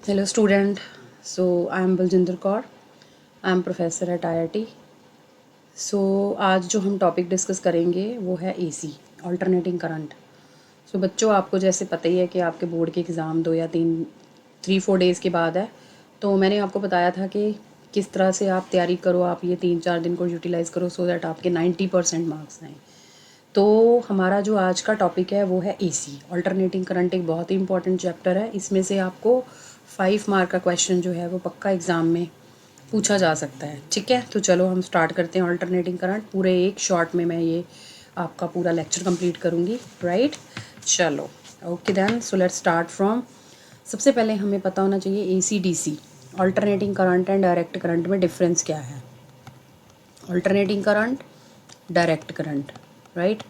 Hello student, so I am Baljinder Kaur. I am professor at IIT. So आज जो हम topic discuss करेंगे वो है AC, अल्टरनेटिंग करंट. सो बच्चों, आपको जैसे पता ही है कि आपके बोर्ड के एग्ज़ाम 3-4 डेज़ के बाद है. तो मैंने आपको बताया था कि किस तरह से आप तैयारी करो, आप ये 3-4 दिन को यूटिलाइज़ करो सो दैट आपके 90% मार्क्स आएँ. तो हमारा जो आज का टॉपिक है वो है एसी, अल्टरनेटिंग करंट. एक बहुत ही इंपॉर्टेंट चैप्टर है. इसमें से आपको 5 मार्क का क्वेश्चन जो है वो पक्का एग्ज़ाम में पूछा जा सकता है. ठीक है, तो चलो हम स्टार्ट करते हैं. अल्टरनेटिंग करंट पूरे एक शॉर्ट में मैं ये आपका पूरा लेक्चर कंप्लीट करूँगी. राइट, चलो okay then. So let's start from. सबसे पहले हमें पता होना चाहिए AC DC, alternating current and direct current में डिफरेंस क्या है. Alternating current, direct current. Right,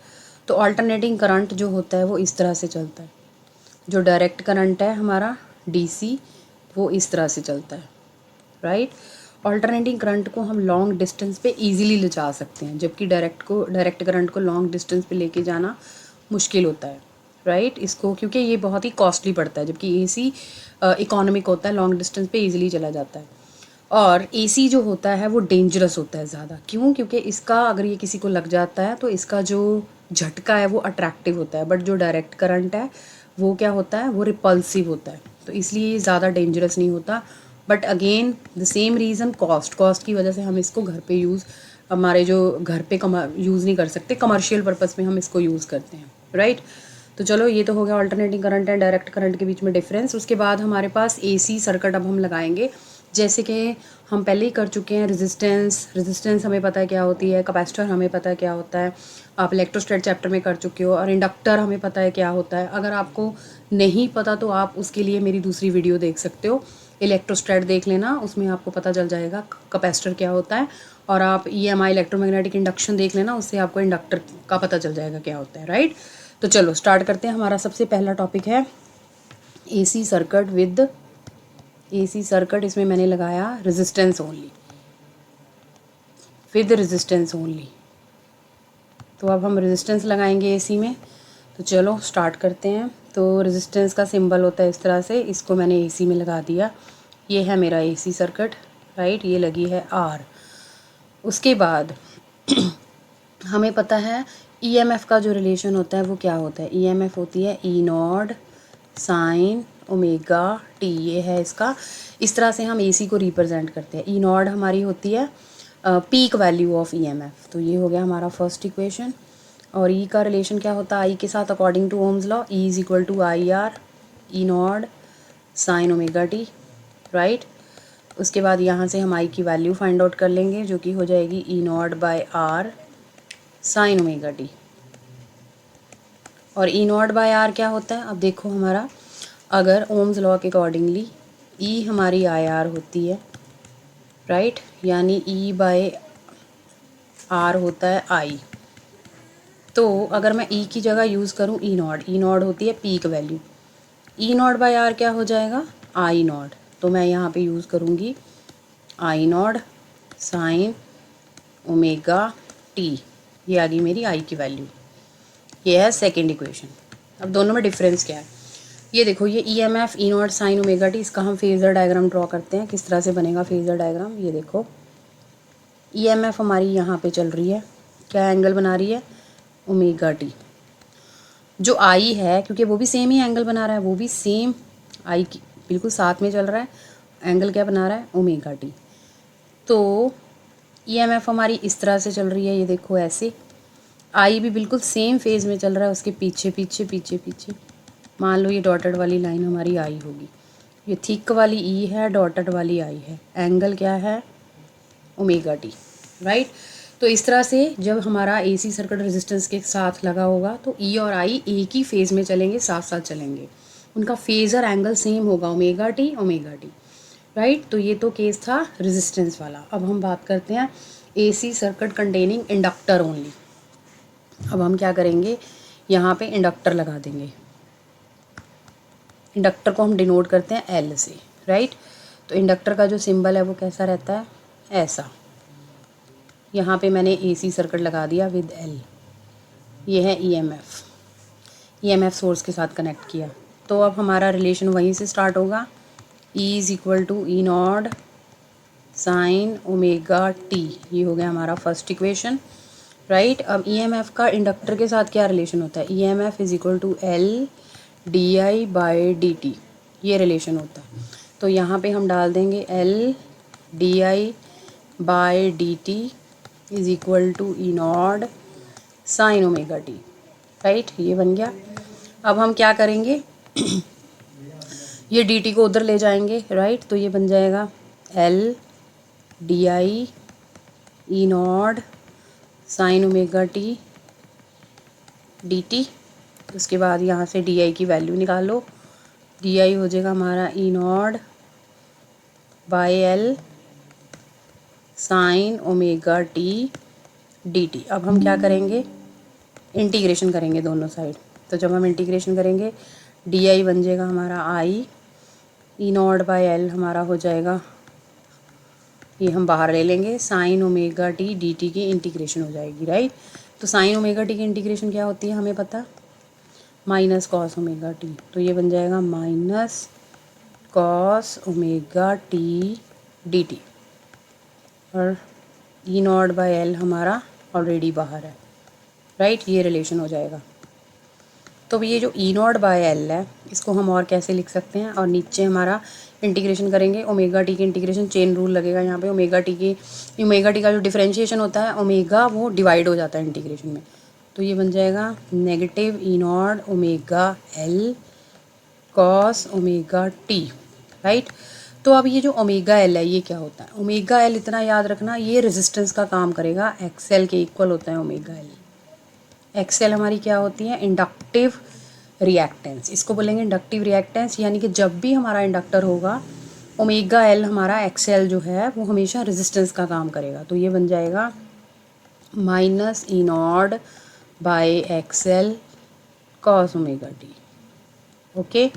तो अल्टरनेटिंग करंट जो होता है वो इस तरह से चलता है. जो डायरेक्ट करंट है हमारा डीसी, वो इस तरह से चलता है. राइट, अल्टरनेटिंग करंट को हम लॉन्ग डिस्टेंस पे इजीली ले जा सकते हैं, जबकि डायरेक्ट करंट को लॉन्ग डिस्टेंस पे लेके जाना मुश्किल होता है. राइट, इसको क्योंकि ये बहुत ही कॉस्टली पड़ता है, जबकि एसी इकोनॉमिक होता है, लॉन्ग डिस्टेंस पे इजीली चला जाता है. और एसी जो होता है वो डेंजरस होता है ज़्यादा. क्यों? क्योंकि इसका अगर ये किसी को लग जाता है तो इसका जो झटका है वो अट्रैक्टिव होता है, बट जो डायरेक्ट करंट है वो क्या होता है, वो रिपल्सिव होता है. तो इसलिए ये ज़्यादा डेंजरस नहीं होता. But again the same reason, cost की वजह से हम इसको घर पे यूज़, हमारे जो घर पे यूज़ नहीं कर सकते, कमर्शियल पर्पज़ में हम इसको यूज़ करते हैं. राइट, तो चलो ये तो हो गया alternating current and direct current के बीच में डिफरेंस. उसके बाद हमारे पास एसी सर्किट अब हम लगाएंगे. जैसे कि हम पहले ही कर चुके हैं. रेजिस्टेंस हमें पता है क्या होती है, कैपेसिटर हमें पता है क्या होता है, आप इलेक्ट्रोस्टैट चैप्टर में कर चुके हो. और इंडक्टर हमें पता है क्या होता है. अगर आपको नहीं पता तो आप उसके लिए मेरी दूसरी वीडियो देख सकते हो, इलेक्ट्रोस्टैट देख लेना, उसमें आपको पता चल जाएगा कैपेसिटर क्या होता है. और आप EMI इलेक्ट्रोमैग्नेटिक इंडक्शन देख लेना, उससे आपको इंडक्टर का पता चल जाएगा क्या होता है. राइट, तो चलो स्टार्ट करते हैं. हमारा सबसे पहला टॉपिक है AC circuit with AC circuit. इसमें मैंने लगाया resistance only, with resistance only. तो अब हम रेजिस्टेंस लगाएंगे एसी में. तो चलो स्टार्ट करते हैं. तो रेजिस्टेंस का सिंबल होता है इस तरह से, इसको मैंने एसी में लगा दिया. ये है मेरा एसी सर्किट. राइट, ये लगी है आर. उसके बाद हमें पता है ईएमएफ का जो रिलेशन होता है वो क्या होता है. ईएमएफ होती है E not sine omega t. ये है इसका. इस तरह से हम एसी को रिप्रेजेंट करते हैं. ई नॉट हमारी होती है पीक वैल्यू ऑफ ईएमएफ. तो ये हो गया हमारा फर्स्ट इक्वेशन. और ई का रिलेशन क्या होता है आई के साथ, according to Ohm's law. E is equal to I R E not sine omega t. Right, उसके बाद यहाँ से हम आई की वैल्यू फाइंड आउट कर लेंगे, जो कि हो जाएगी E not by R sine omega T. और ई नॉट बाय आर क्या होता है, अब देखो हमारा, अगर ओम्स लॉ के अकॉर्डिंगली ई हमारी आई आर होती है. राइट, यानी ई बाय आर होता है आई. तो अगर मैं ई की जगह यूज़ करूँ ई नॉट होती है peak value. E not by R क्या हो जाएगा, आई नॉट. तो मैं यहाँ पे यूज़ करूँगी आई नॉट साइन ओमेगा टी. ये आ गई मेरी आई की वैल्यू. ये है सेकेंड इक्वेशन. अब दोनों में डिफरेंस क्या है ये देखो. ये EMF E not sine omega T, इसका हम फेजर डायग्राम ड्रॉ करते हैं. किस तरह से बनेगा फेजर डायग्राम, ये देखो. EMF हमारी यहाँ पे चल रही है, क्या एंगल बना रही है, ओमेगा टी. जो आई है, क्योंकि वो भी सेम ही एंगल बना रहा है, वो भी सेम आई की बिल्कुल साथ में चल रहा है, एंगल क्या बना रहा है, ओमेगा टी. तो EMF हमारी इस तरह से चल रही है, ये देखो ऐसे. आई भी बिल्कुल सेम फेज में चल रहा है, उसके पीछे पीछे पीछे पीछे. मान लो ये डॉटेड वाली लाइन हमारी आई होगी, ये थिक वाली ई है, डॉटेड वाली आई है, एंगल क्या है, ओमेगा टी. राइट, तो इस तरह से जब हमारा एसी सर्किट रेजिस्टेंस के साथ लगा होगा तो ई और आई एक ही फेज में चलेंगे, साथ साथ चलेंगे, उनका फेजर एंगल सेम होगा, omega T omega t. Right, तो ये तो केस था रेजिस्टेंस वाला. अब हम बात करते हैं AC circuit containing inductor only. अब हम क्या करेंगे, यहाँ पे इंडक्टर लगा देंगे. इंडक्टर को हम डिनोट करते हैं एल से. राइट, तो इंडक्टर का जो सिंबल है वो कैसा रहता है, ऐसा. यहाँ पे मैंने एसी सर्किट लगा दिया विद एल. ये है ईएमएफ सोर्स के साथ कनेक्ट किया. तो अब हमारा रिलेशन वहीं से स्टार्ट होगा. E is equal to E not sine omega t. ये हो गया हमारा फर्स्ट इक्वेशन, राइट। अब ईएमएफ का इंडक्टर के साथ क्या रिलेशन होता है? EMF is equal to L d I by d t, ये रिलेशन होता है। तो यहाँ पे हम डाल देंगे L d I by d t is equal to E not sine omega t, right. ये बन गया। अब हम क्या करेंगे ये डी टी को उधर ले जाएंगे, राइट। तो ये बन जाएगा L d I E not sine omega T D T. उसके बाद यहाँ से डी आई की वैल्यू निकालो, डी आई हो जाएगा हमारा E naught by L sine omega T D T. अब हम क्या करेंगे, इंटीग्रेशन करेंगे दोनों साइड। तो जब हम इंटीग्रेशन करेंगे डी आई बन जाएगा हमारा आई, ई नॉट बाई एल हमारा हो जाएगा, ये हम बाहर ले लेंगे, sign omega T D T की इंटीग्रेशन हो जाएगी, राइट। तो साइन ओमेगा टी की इंटीग्रेशन क्या होती है हमें पता, माइनस कॉस ओमेगा टी। तो ये बन जाएगा minus cos omega T D T, और ई नॉट बाई एल हमारा ऑलरेडी बाहर है, राइट। ये रिलेशन हो जाएगा। तो ये जो ई नॉट बाई एल है इसको हम और कैसे लिख सकते हैं, और नीचे हमारा इंटीग्रेशन करेंगे ओमेगा टी की इंटीग्रेशन, चेन रूल लगेगा यहाँ पे। ओमेगा टी का जो डिफरेंशिएशन होता है ओमेगा वो डिवाइड हो जाता है इंटीग्रेशन में। तो ये बन जाएगा negative E not omega L cos omega t, right. तो अब ये जो ओमेगा एल है ये क्या होता है, ओमेगा एल इतना याद रखना ये रेजिस्टेंस का काम करेगा, एक्सएल के इक्वल होता है ओमेगा एल। एक्सएल हमारी क्या होती है, इंडक्टिव रिएक्टेंस, इसको बोलेंगे इंडक्टिव रिएक्टेंस। यानी कि जब भी हमारा इंडक्टर होगा ओमेगा एल हमारा एक्सएल जो है वो हमेशा रेजिस्टेंस का काम करेगा। तो ये बन जाएगा minus E naught by XL cos omega T, okay.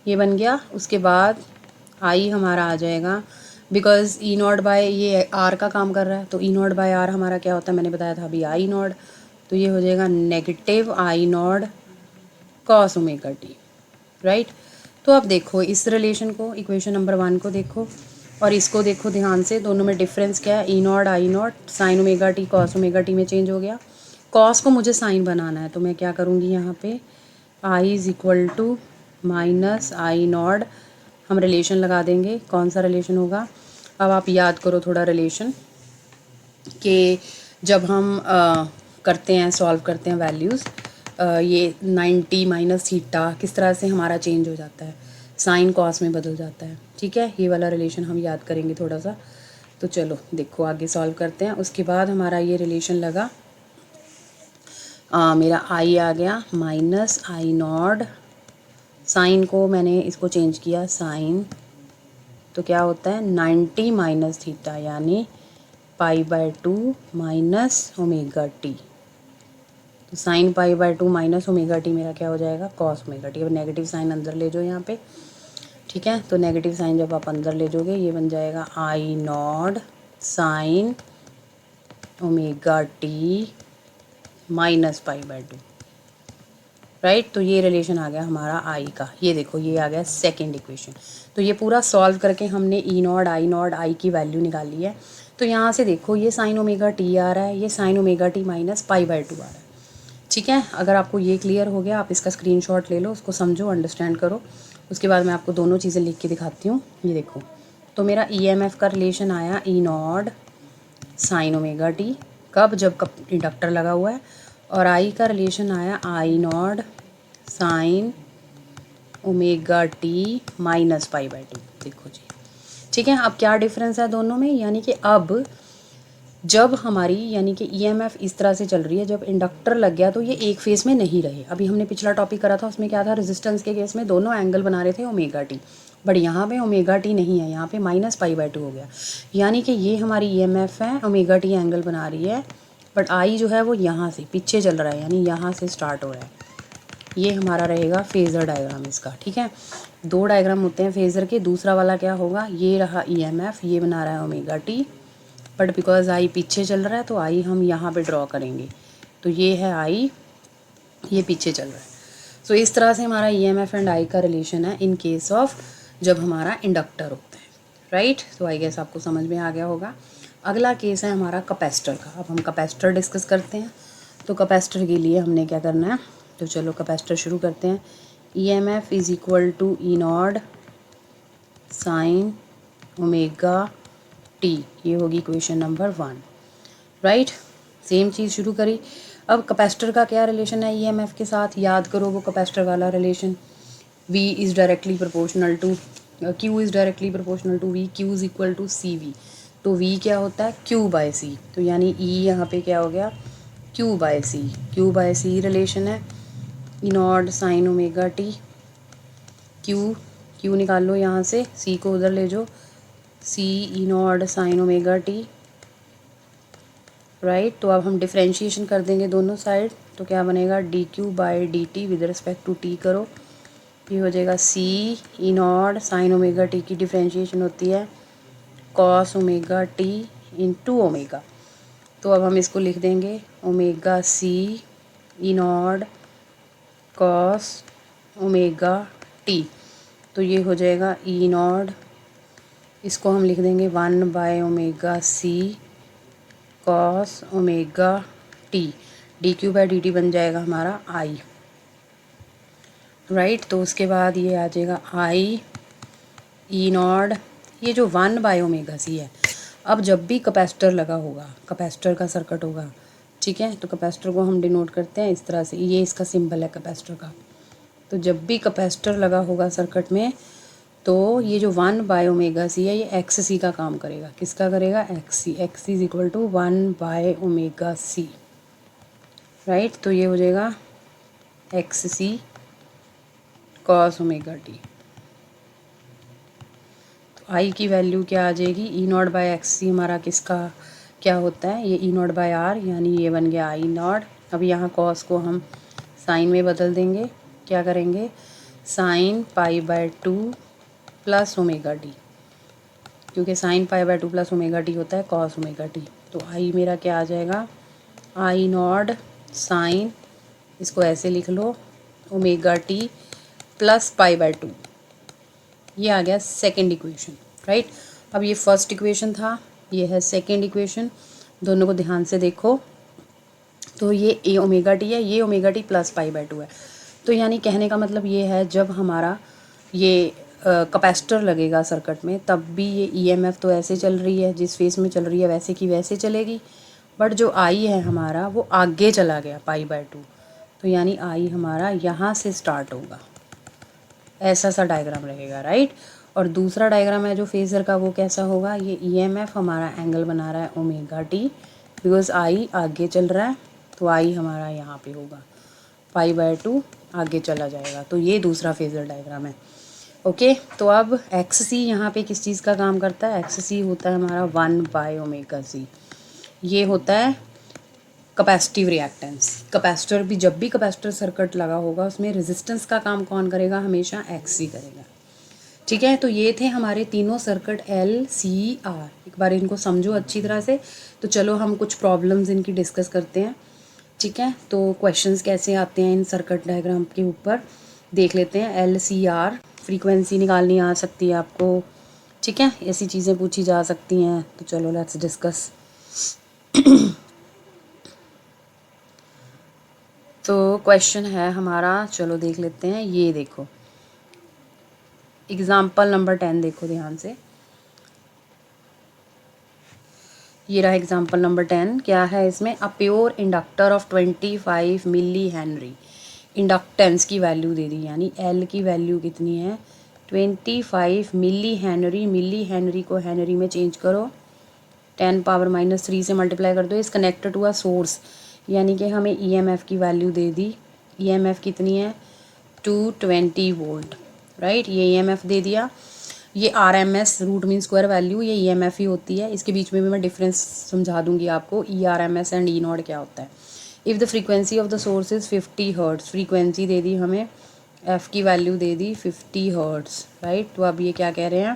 ये बन गया। उसके बाद आई हमारा आ जाएगा, बिकॉज ई नॉट बाय ये आर का काम कर रहा है, तो ई नॉट बाय आर हमारा क्या होता है, मैंने बताया था अभी आई नॉट। तो ये हो जाएगा negative I not cos omega t, right. तो अब देखो इस रिलेशन को, इक्वेशन नंबर 1 को देखो और इसको देखो ध्यान से, दोनों में डिफरेंस क्या है, E naught I naught sine omega T cos omega T में चेंज हो गया। कॉस को मुझे साइन बनाना है, तो मैं क्या करूँगी यहाँ पे I is equal to minus I naught, हम रिलेशन लगा देंगे। कौन सा रिलेशन होगा, अब आप याद करो थोड़ा रिलेशन कि जब हम करते हैं, सॉल्व करते हैं वैल्यूज़, ये 90 माइनस थीटा किस तरह से हमारा चेंज हो जाता है, साइन कॉस में बदल जाता है, ठीक है। ये वाला रिलेशन हम याद करेंगे थोड़ा सा। तो चलो देखो आगे सॉल्व करते हैं। उसके बाद हमारा ये रिलेशन लगा, मेरा आई आ गया माइनस आई नॉट, साइन को मैंने इसको चेंज किया साइन, तो क्या होता है 90 माइनस थीटा यानी pi by 2 minus omega T. तो sine pi by 2 minus omega T मेरा क्या हो जाएगा, कॉस ओमेगा टी। अब नेगेटिव साइन अंदर ले जाओ यहाँ पे, ठीक है। तो नेगेटिव साइन जब आप अंदर ले जाओगे ये बन जाएगा I naught sine omega T minus pi by 2, right. तो ये रिलेशन आ गया हमारा आई का। ये देखो ये आ गया सेकेंड इक्वेशन। तो ये पूरा सॉल्व करके हमने ई नॉट आई की वैल्यू निकाली है। तो यहाँ से देखो ये साइन ओमेगा टी आ रहा है, ये sign omega T minus pi by 2 आ रहा है, ठीक है। अगर आपको ये क्लियर हो गया आप इसका स्क्रीनशॉट ले लो, उसको समझो, अंडरस्टैंड करो। उसके बाद मैं आपको दोनों चीज़ें लिख के दिखाती हूँ। ये देखो, तो मेरा ईएमएफ का रिलेशन आया ई नॉट साइन ओमेगा टी, कब, जब इंडक्टर लगा हुआ है। और आई का रिलेशन आया I naught sine omega T minus pi by 2। देखो जी, ठीक है। अब क्या डिफरेंस है दोनों में, यानी कि अब जब हमारी यानी कि ईएमएफ इस तरह से चल रही है, जब इंडक्टर लग गया तो ये एक फेस में नहीं रहे। अभी हमने पिछला टॉपिक करा था उसमें क्या था, रेजिस्टेंस के केस में दोनों एंगल बना रहे थे ओमेगा टी, बट यहाँ पे ओमेगा टी नहीं है, यहाँ पे माइनस पाई बाय 2 हो गया। यानी कि ये हमारी ईएमएफ है, ओमेगा टी एंगल बना रही है, बट आई जो है वो यहाँ से पीछे चल रहा है, यानी यहाँ से स्टार्ट हो रहा है। ये हमारा रहेगा फेज़र डायग्राम इसका, ठीक है। 2 डायग्राम होते हैं फेज़र के। दूसरा वाला क्या होगा, ये रहा ईएमएफ, ये बना रहा है omega T, but because I पीछे चल रहा है तो आई हम यहाँ पे ड्रॉ करेंगे। तो ये है आई, ये पीछे चल रहा है। सो इस तरह से हमारा ईएमएफ एंड आई का रिलेशन है इन केस ऑफ जब हमारा इंडक्टर होता है, राइट। तो आई गेस आपको समझ में आ गया होगा। अगला केस है हमारा कैपेसिटर का। अब हम कैपेसिटर डिस्कस करते हैं। तो कैपेसिटर के लिए हमने क्या करना है, तो चलो कैपेसिटर शुरू करते हैं। EMF is equal to E not sine omega t, ये होगी इक्वेशन नंबर 1, राइट। सेम चीज़ शुरू करी। अब कैपेसिटर का क्या रिलेशन है EMF के साथ, याद करो वो कैपेसिटर वाला relation. V is directly proportional to Q is directly proportional to V, Q is equal to CV। तो V क्या होता है Q बाय C, तो यानी E यहाँ पे क्या हो गया Q by C। Q by C relation है E not sine omega T. Q निकाल लो यहाँ से, C को उधर ले जाओ, C E not sine omega t, right. तो अब हम डिफ्रेंशिएशन कर देंगे दोनों साइड, तो क्या बनेगा dQ by dt with respect to t करो, ये हो जाएगा C E not sine omega t की डिफ्रेंशिएशन होती है cos omega t into omega. तो अब हम इसको लिख देंगे omega C E not cos omega T, तो ये हो जाएगा ई नॉट, इसको हम लिख देंगे 1 by omega C cos omega t, dQ by dt बन जाएगा हमारा I, राइट। तो उसके बाद ये आ जाएगा I ई नॉट, ये जो 1 बाय ओमेगा C है। अब जब भी कैपेसिटर लगा होगा, कैपेसिटर का सर्किट होगा, ठीक है, तो कैपेसिटर को हम डिनोट करते हैं इस तरह से, ये इसका सिंबल है कैपेसिटर का। तो जब भी कैपेसिटर लगा होगा सर्किट में, तो ये जो 1 बाय ओमेगा C है ये XC का काम करेगा। किसका करेगा XC, XC is equal to 1 by omega C, right. तो ये हो जाएगा XC कॉस ओमेगा टी। तो I की वैल्यू क्या आ जाएगी, ई नॉट बाय XC हमारा किसका क्या होता है, ये ई नॉट बाय R, यानी ये बन गया I नॉट। अब यहाँ कॉस को हम साइन में बदल देंगे, क्या करेंगे sine pi by 2 plus omega T, क्योंकि sine pi by 2 plus omega T होता है कॉस ओमेगा टी। तो आई मेरा क्या आ जाएगा I नॉट साइन, इसको ऐसे लिख लो omega T plus pi by 2, ये आ गया सेकेंड इक्वेशन, राइट। अब ये फर्स्ट इक्वेशन था, ये है सेकेंड इक्वेशन, दोनों को ध्यान से देखो। तो ये ए ओमेगा टी है, ये omega T plus pi by 2 है। तो यानी कहने का मतलब ये है, जब हमारा ये कैपेसिटर लगेगा सर्किट में, तब भी ये EMF तो ऐसे चल रही है, जिस फेस में चल रही है वैसे की वैसे चलेगी, बट जो I है हमारा वो आगे चला गया पाई बाय 2, तो यानी I हमारा यहाँ से स्टार्ट होगा, ऐसा सा डायग्राम रहेगा, राइट। और दूसरा डायग्राम है जो फेजर का, वो कैसा होगा, ये EMF हमारा एंगल बना रहा है ओमेगा टी, बिकॉज I आगे चल रहा है, तो I हमारा यहाँ पे होगा पाई बाय 2 आगे चला जाएगा। तो ये दूसरा फेजर डायग्राम है, ओके। तो अब XC यहाँ पे किस चीज़ का काम करता है, XC होता है हमारा 1 बाय ओमेगा C, ये होता है कैपेसिटिव रिएक्टेंस। कैपेसिटर भी, जब भी कैपेसिटर सर्किट लगा होगा उसमें रेजिस्टेंस का काम कौन करेगा, हमेशा XC करेगा, ठीक है। तो ये थे हमारे तीनों सर्किट LCR। एक बार इनको समझो अच्छी तरह से। तो चलो हम कुछ प्रॉब्लम्स इनकी डिस्कस करते हैं, ठीक है। तो क्वेश्चंस कैसे आते हैं इन सर्किट डायग्राम के ऊपर देख लेते हैं। LCR फ्रीक्वेंसी निकालनी आ सकती है आपको, ठीक है, ऐसी चीज़ें पूछी जा सकती हैं। तो चलो लेट्स डिस्कस। तो क्वेश्चन है हमारा, चलो देख लेते हैं। ये देखो एग्जाम्पल नंबर 10, देखो ध्यान से, ये रहा एग्जाम्पल नंबर 10। क्या है इसमें, a pure inductor of 25 millihenry, inductance की वैल्यू दे दी, यानी L की वैल्यू कितनी है 25 मिली हेनरी। मिली हेनरी को हेनरी में चेंज करो, 10⁻³ से मल्टीप्लाई कर दो, इस कनेक्टेड टू अ सोर्स, यानी कि हमें EMF की वैल्यू दे दी। EMF कितनी है 220 वोल्ट, राइट। ये EMF दे दिया। ये RMS root mean square value, ये EMF ही होती है। इसके बीच में भी मैं डिफरेंस समझा दूंगी आपको, ERMS एंड E नॉट क्या होता है। If the frequency of the source is 50 hertz, frequency दे दी हमें, F की वैल्यू दे दी 50 हर्ट्स, राइट। तो अब ये क्या कह रहे हैं,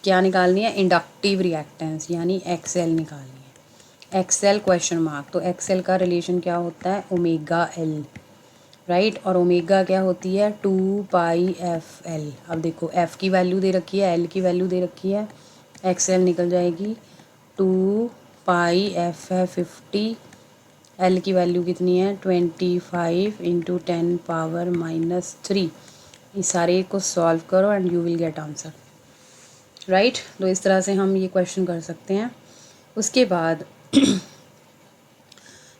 क्या निकालनी है, इंडक्टिव रिएक्टेंस, यानी XL निकालनी है। XL क्वेश्चन मार्क, तो XL का रिलेशन क्या होता है ओमेगा L, राइट। और ओमेगा क्या होती है 2πfl। अब देखो f की वैल्यू दे रखी है, l की वैल्यू दे रखी है, xl निकल जाएगी 2πf है 50, l की वैल्यू कितनी है 25 इंटू 10⁻³ इस सारे को सॉल्व करो and you will get answer, right. तो इस तरह से हम ये क्वेश्चन कर सकते हैं। उसके बाद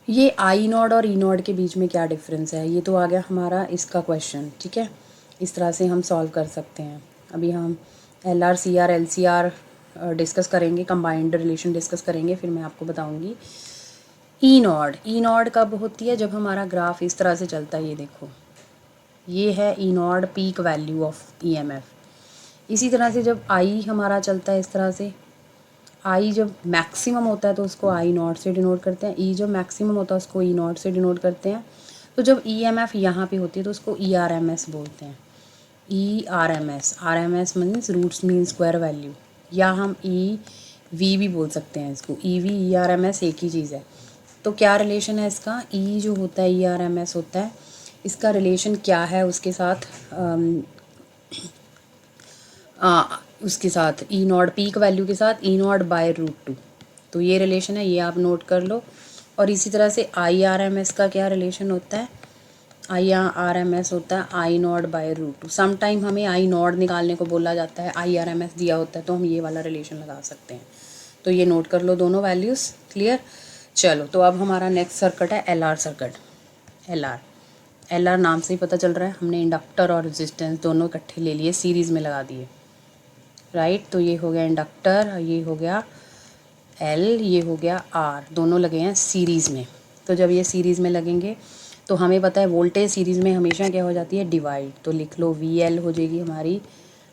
ये आई नॉड और ई नॉड के बीच में क्या डिफरेंस है, ये तो आ गया हमारा इसका क्वेश्चन, ठीक है। इस तरह से हम सॉल्व कर सकते हैं। अभी हम L R C R L C R discuss करेंगे, कंबाइंड रिलेशन डिस्कस करेंगे, फिर मैं आपको बताऊंगी। ई नॉड कब होती है, जब हमारा ग्राफ इस तरह से चलता है, ये देखो ये है E naught peak value of E M F. इसी तरह से जब आई हमारा चलता है इस तरह से, आई जब मैक्सिमम होता है तो उसको आई नॉट से डिनोट करते हैं, ई जब मैक्सिमम होता है उसको ई नॉट से डिनोट करते हैं। तो जब ई एम एफ यहाँ पे होती है तो उसको ई आर एम एस बोलते हैं। E R M S means roots mean square value, या हम ई वी भी बोल सकते हैं इसको। E V E R M S एक ही चीज़ है। तो क्या रिलेशन है इसका, ई जो होता है ई आर एम एस होता है, इसका रिलेशन क्या है उसके साथ, उसके साथ ई नॉट पीक वैल्यू के साथ ई नॉट बाय √2। तो ये रिलेशन है, ये आप नोट कर लो। और इसी तरह से आई आर एम एस का क्या रिलेशन होता है, आई आर एम एस होता है आई नॉट बाय √2। सम टाइम हमें आई नॉट निकालने को बोला जाता है, आई आर एम एस दिया होता है तो हम ये वाला रिलेशन लगा सकते हैं। तो ये नोट कर लो दोनों वैल्यूज़, क्लियर। चलो तो अब हमारा नेक्स्ट सर्किट है L R circuit. L R नाम से ही पता चल रहा है, हमने इंडक्टर और रेजिस्टेंस दोनों इकट्ठे ले लिए, सीरीज़ में लगा दिए, राइट। तो ये हो गया इंडक्टर, ये हो गया एल, ये हो गया आर, दोनों लगे हैं सीरीज़ में। तो जब ये सीरीज़ में लगेंगे तो हमें पता है वोल्टेज सीरीज़ में हमेशा क्या हो जाती है, डिवाइड। तो लिख लो वी एल हो जाएगी हमारी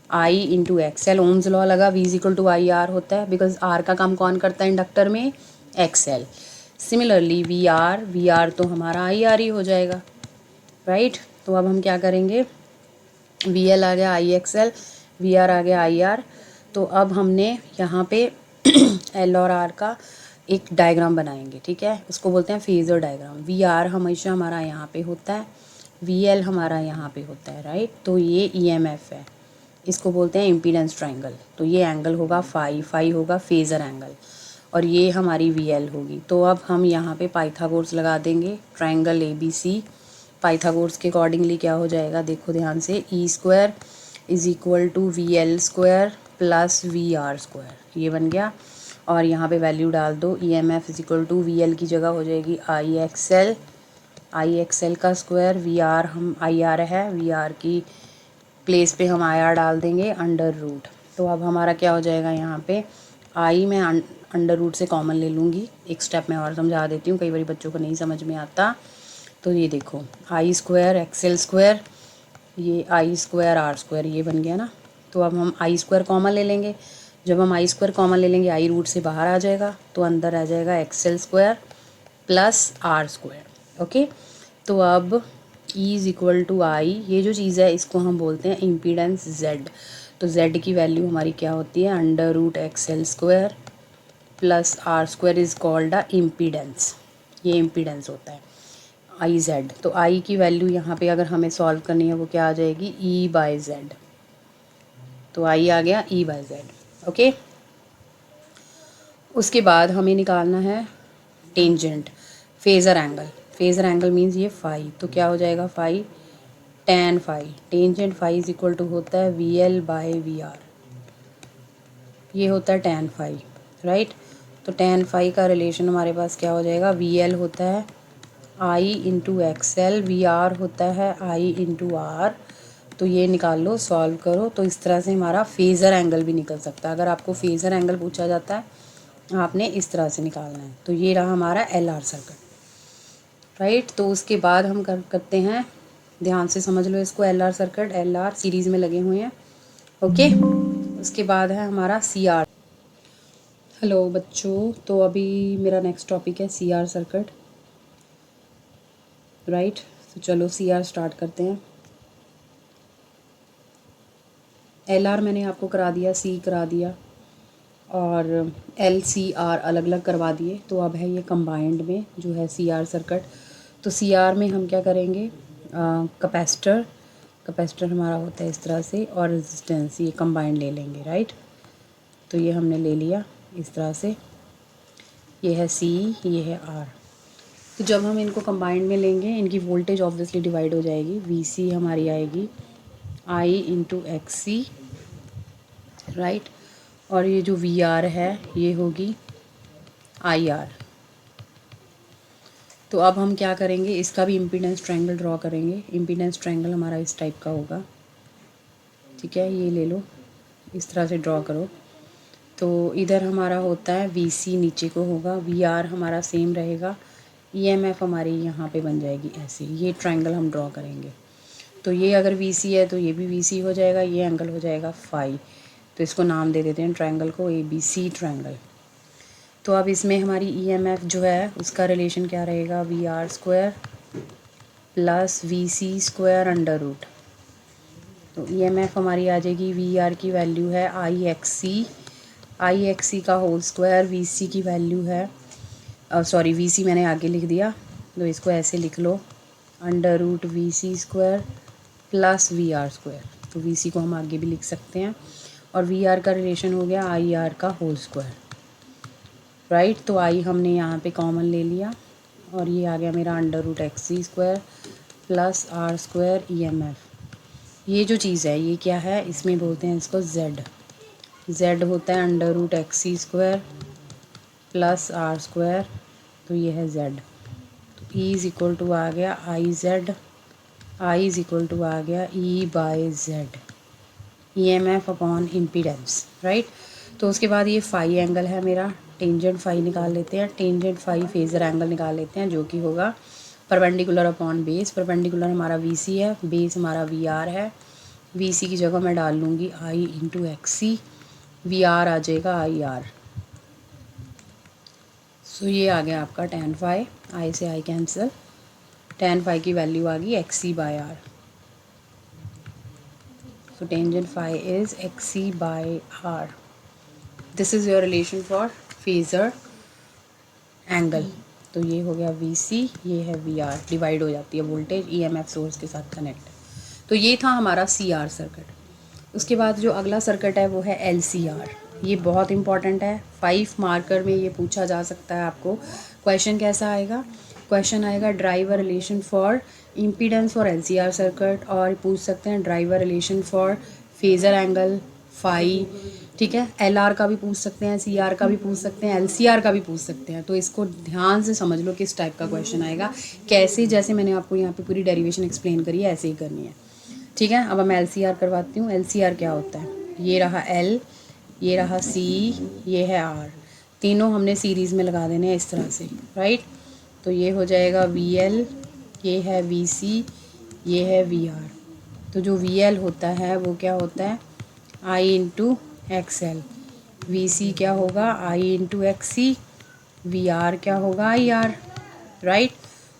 I into X L. Ohm's law लगा, V is equal to I R होता है, बिकॉज आर का काम कौन करता है इंडक्टर में, X L. Similarly V R तो हमारा आई आर ही हो जाएगा, राइट। तो अब हम क्या करेंगे, वी एल आ गया आई एक्स एल, वी आर आ गया आई आर। तो अब हमने यहाँ पे एल और आर का एक डायग्राम बनाएंगे, ठीक है। उसको बोलते हैं फेजर डायग्राम। वी आर हमेशा हमारा यहाँ पे होता है, वी एल हमारा यहाँ पे होता है, राइट। तो ये ई एम एफ है, इसको बोलते हैं इम्पीडेंस ट्राइंगल। तो ये एंगल होगा फाई होगा फेजर एंगल, और ये हमारी वी एल होगी। तो अब हम यहाँ पे पाइथागोरस लगा देंगे, triangle A B C. Pythagoras के अकॉर्डिंगली क्या हो जाएगा, देखो ध्यान से, E square is equal to V L square plus V R square, ये बन गया। और यहाँ पे वैल्यू डाल दो, E M F is equal to V L की जगह हो जाएगी आई एक्स एल का स्क्वायर, वी आर हम आई आर है, वी आर की प्लेस पे हम आई आर डाल देंगे अंडर रूट। तो अब हमारा क्या हो जाएगा, यहाँ पे आई में अंडर रूट से कॉमन ले लूँगी। एक स्टेप मैं और समझा देती हूँ, कई बार बच्चों को नहीं समझ में आता। तो ये देखो आई स्क्वायर एक्स एल स्क्वायर, ये आई स्क्वायर आर स्क्वायर, ये बन गया ना। तो अब हम आई स्क्वायर कॉमन ले लेंगे। जब हम आई स्क्वायर कॉमन ले लेंगे, आई रूट से बाहर आ जाएगा, तो अंदर आ जाएगा X L square plus R square, okay. तो अब E is equal to I, ये जो चीज़ है इसको हम बोलते हैं इम्पीडेंस जेड। तो जेड की वैल्यू हमारी क्या होती है, under root X L square plus R square is called a impedance. ये इम्पीडेंस होता है आई जेड। तो आई की वैल्यू यहाँ पे अगर हमें सॉल्व करनी है वो क्या आ जाएगी, ई बाय जेड। तो आई आ गया ई बाय जेड, ओके। उसके बाद हमें निकालना है tangent, phasor angle. Phasor angle means ये फाई, तो क्या हो जाएगा phi tan phi. Tangent phi is equal to होता है V L by V R, ये होता है टैन फाई, राइट। तो टैन फाई का रिलेशन हमारे पास क्या हो जाएगा, वी एल होता है I into X L, V R होता है आई इंटू आर। तो ये निकाल लो, सॉल्व करो। तो इस तरह से हमारा फेज़र एंगल भी निकल सकता है। अगर आपको फेज़र एंगल पूछा जाता है आपने इस तरह से निकालना है। तो ये रहा हमारा एल आर सर्किट, राइट। तो उसके बाद हम करते हैं, ध्यान से समझ लो इसको, L R circuit, L R series में लगे हुए हैं, ओके। उसके बाद है हमारा सी आर। हेलो बच्चों, तो अभी मेरा नेक्स्ट टॉपिक है सी आर सर्किट, राइट। तो चलो सी आर स्टार्ट करते हैं। एल आर मैंने आपको करा दिया, सी करा दिया, और एल सी आर अलग अलग करवा दिए। तो अब है ये कंबाइंड में जो है सी आर सर्किट। तो सी आर में हम क्या करेंगे, कैपेसिटर, कैपेसिटर हमारा होता है इस तरह से, और रेजिस्टेंस ये कंबाइंड ले लेंगे, राइट। तो ये हमने ले लिया इस तरह से, ये है C, ये है R। तो जब हम इनको कंबाइंड में लेंगे इनकी वोल्टेज ऑब्वियसली डिवाइड हो जाएगी, VC हमारी आएगी I इंटू XC, राइट। और ये जो VR है ये होगी IR। तो अब हम क्या करेंगे, इसका भी इम्पीडेंस ट्रायंगल ड्रॉ करेंगे। इम्पीडेंस ट्रायंगल हमारा इस टाइप का होगा, ठीक है, ये ले लो, इस तरह से ड्रॉ करो। तो इधर हमारा होता है VC नीचे को होगा, VR हमारा सेम रहेगा, EMF हमारी यहाँ पे बन जाएगी ऐसे। ये ट्रायंगल हम ड्रॉ करेंगे। तो ये अगर VC है तो ये भी VC हो जाएगा, ये एंगल हो जाएगा फाई। तो इसको नाम दे देते हैं ट्रायंगल को ABC ट्रायंगल। तो अब इसमें हमारी EMF जो है उसका रिलेशन क्या रहेगा, VR square plus VC square under root. तो EMF हमारी आ जाएगी, VR की वैल्यू है IXC का होल स्क्वायर, VC की वैल्यू है सॉरी VC मैंने आगे लिख दिया, तो इसको ऐसे लिख लो, under root VC square plus VR square. तो VC को हम आगे भी लिख सकते हैं, और VR का रिलेशन हो गया IR का होल स्क्वायर, राइट। तो I हमने यहाँ पे कॉमन ले लिया, और ये आ गया मेरा under root XC square plus R square EMF। ये जो चीज़ है ये क्या है, इसमें बोलते हैं इसको Z होता है under root XC square plus R square, तो ये है Z। तो E इज़ इक्वल टू आ गया I इज़ इक्वल टू आ गया E/Z, EMF upon impedance, right. तो उसके बाद ये फाई एंगल है मेरा, टेंजेंट फाई निकाल लेते हैं, टेंजेंट फाई फेज़र एंगल निकाल लेते हैं, जो कि होगा परपेंडिकुलर अपॉन बेस। परपेंडिकुलर हमारा VC है, बेस हमारा VR है। VC की जगह मैं डाल लूँगी I इंटू XC, VR आ जाएगा IR। सो ये आ गया आपका tan फाई, I से I कैंसिल, tan फाई की वैल्यू आ गई XC/R। So tangent phi is XC/R. This is your relation for phasor angle. तो ये हो गया VC, ये है VR, डिवाइड हो जाती है वोल्टेज EMF सोर्स के साथ कनेक्ट। तो ये था हमारा CR सर्किट। उसके बाद जो अगला सर्किट है वो है LCR। ये बहुत इंपॉर्टेंट है, 5 मार्कर में ये पूछा जा सकता है आपको। क्वेश्चन कैसा आएगा, क्वेश्चन आएगा driver relation for impedance for LCR circuit, और पूछ सकते हैं driver relation for phasor angle phi, ठीक है। LR का भी पूछ सकते हैं, CR का भी पूछ सकते हैं, LCR का भी पूछ सकते हैं। तो इसको ध्यान से समझ लो किस टाइप का क्वेश्चन आएगा, कैसे, जैसे मैंने आपको यहाँ पे पूरी डेरिवेशन एक्सप्लेन करी है ऐसे ही करनी है, ठीक है। अब मैं LCR करवाती हूँ। LCR क्या होता है, ये रहा L, ये रहा C, ये है R, तीनों हमने सीरीज़ में लगा देने हैं इस तरह से, राइट। तो ये हो जाएगा VL, ये है VC, ये है VR। तो जो VL होता है वो क्या होता है I इंटू XL, VC क्या होगा I इंटू XC, VR क्या होगा IR, राइट।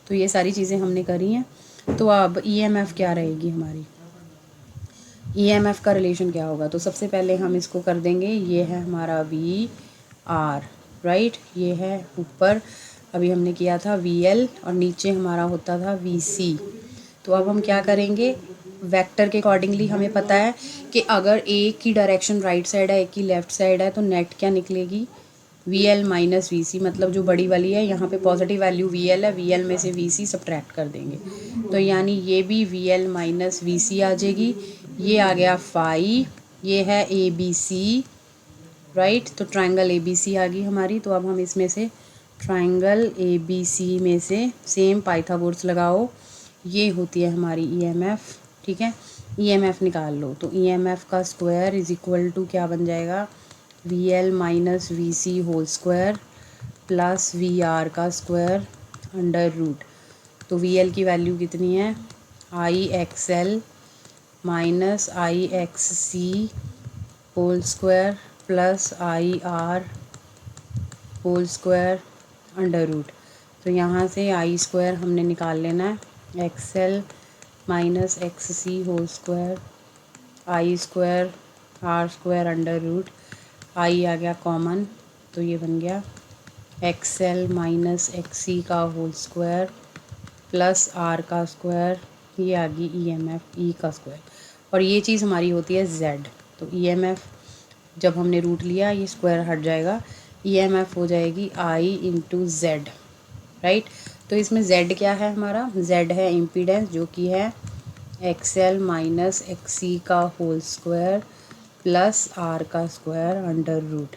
तो ये सारी चीज़ें हमने करी हैं। तो अब EMF क्या रहेगी हमारी, EMF का रिलेशन क्या होगा। तो सबसे पहले हम इसको कर देंगे, ये है हमारा VR, राइट, ये है ऊपर अभी हमने किया था VL, और नीचे हमारा होता था VC। तो अब हम क्या करेंगे, वेक्टर के अकॉर्डिंगली हमें पता है कि अगर एक की डायरेक्शन राइट साइड है, एक की लेफ़्ट साइड है, तो नेट क्या निकलेगी, VL माइनस VC, मतलब जो बड़ी वाली है यहाँ पे पॉजिटिव वैल्यू VL है, VL में से VC सब्ट्रैक्ट कर देंगे, तो यानी ये भी VL माइनस VC आ जाएगी। ये आ गया फाई, ये है ABC, राइट। तो ट्रायंगल ABC आ गई हमारी। तो अब हम इसमें से ट्रायंगल ABC में से सेम पाइथागोरस लगाओ, ये होती है हमारी EMF, ठीक है। EMF निकाल लो, तो EMF का स्क्वायर इज इक्वल टू क्या बन जाएगा, VL minus VC whole square plus VR का स्क्वायर अंडर रूट। तो VL की वैल्यू कितनी है, IXL minus IXC whole square plus IR whole square under root. तो यहाँ से I स्क्वायर हमने निकाल लेना है, XL minus XC whole square, I square R square under root, I आ गया कॉमन, तो ये बन गया XL माइनस XC का होल स्क्वायर प्लस R का स्क्वायर ये आ गई EMF E का स्क्वायर, और ये चीज़ हमारी होती है Z। तो EMF जब हमने रूट लिया ये स्क्वायर हट जाएगा, EMF हो जाएगी I इंटू Z, राइट। तो इसमें Z क्या है हमारा, Z है इम्पीडेंस जो कि है XL माइनस XC का होल स्क्वायर प्लस R का स्क्वायर अंडर रूट।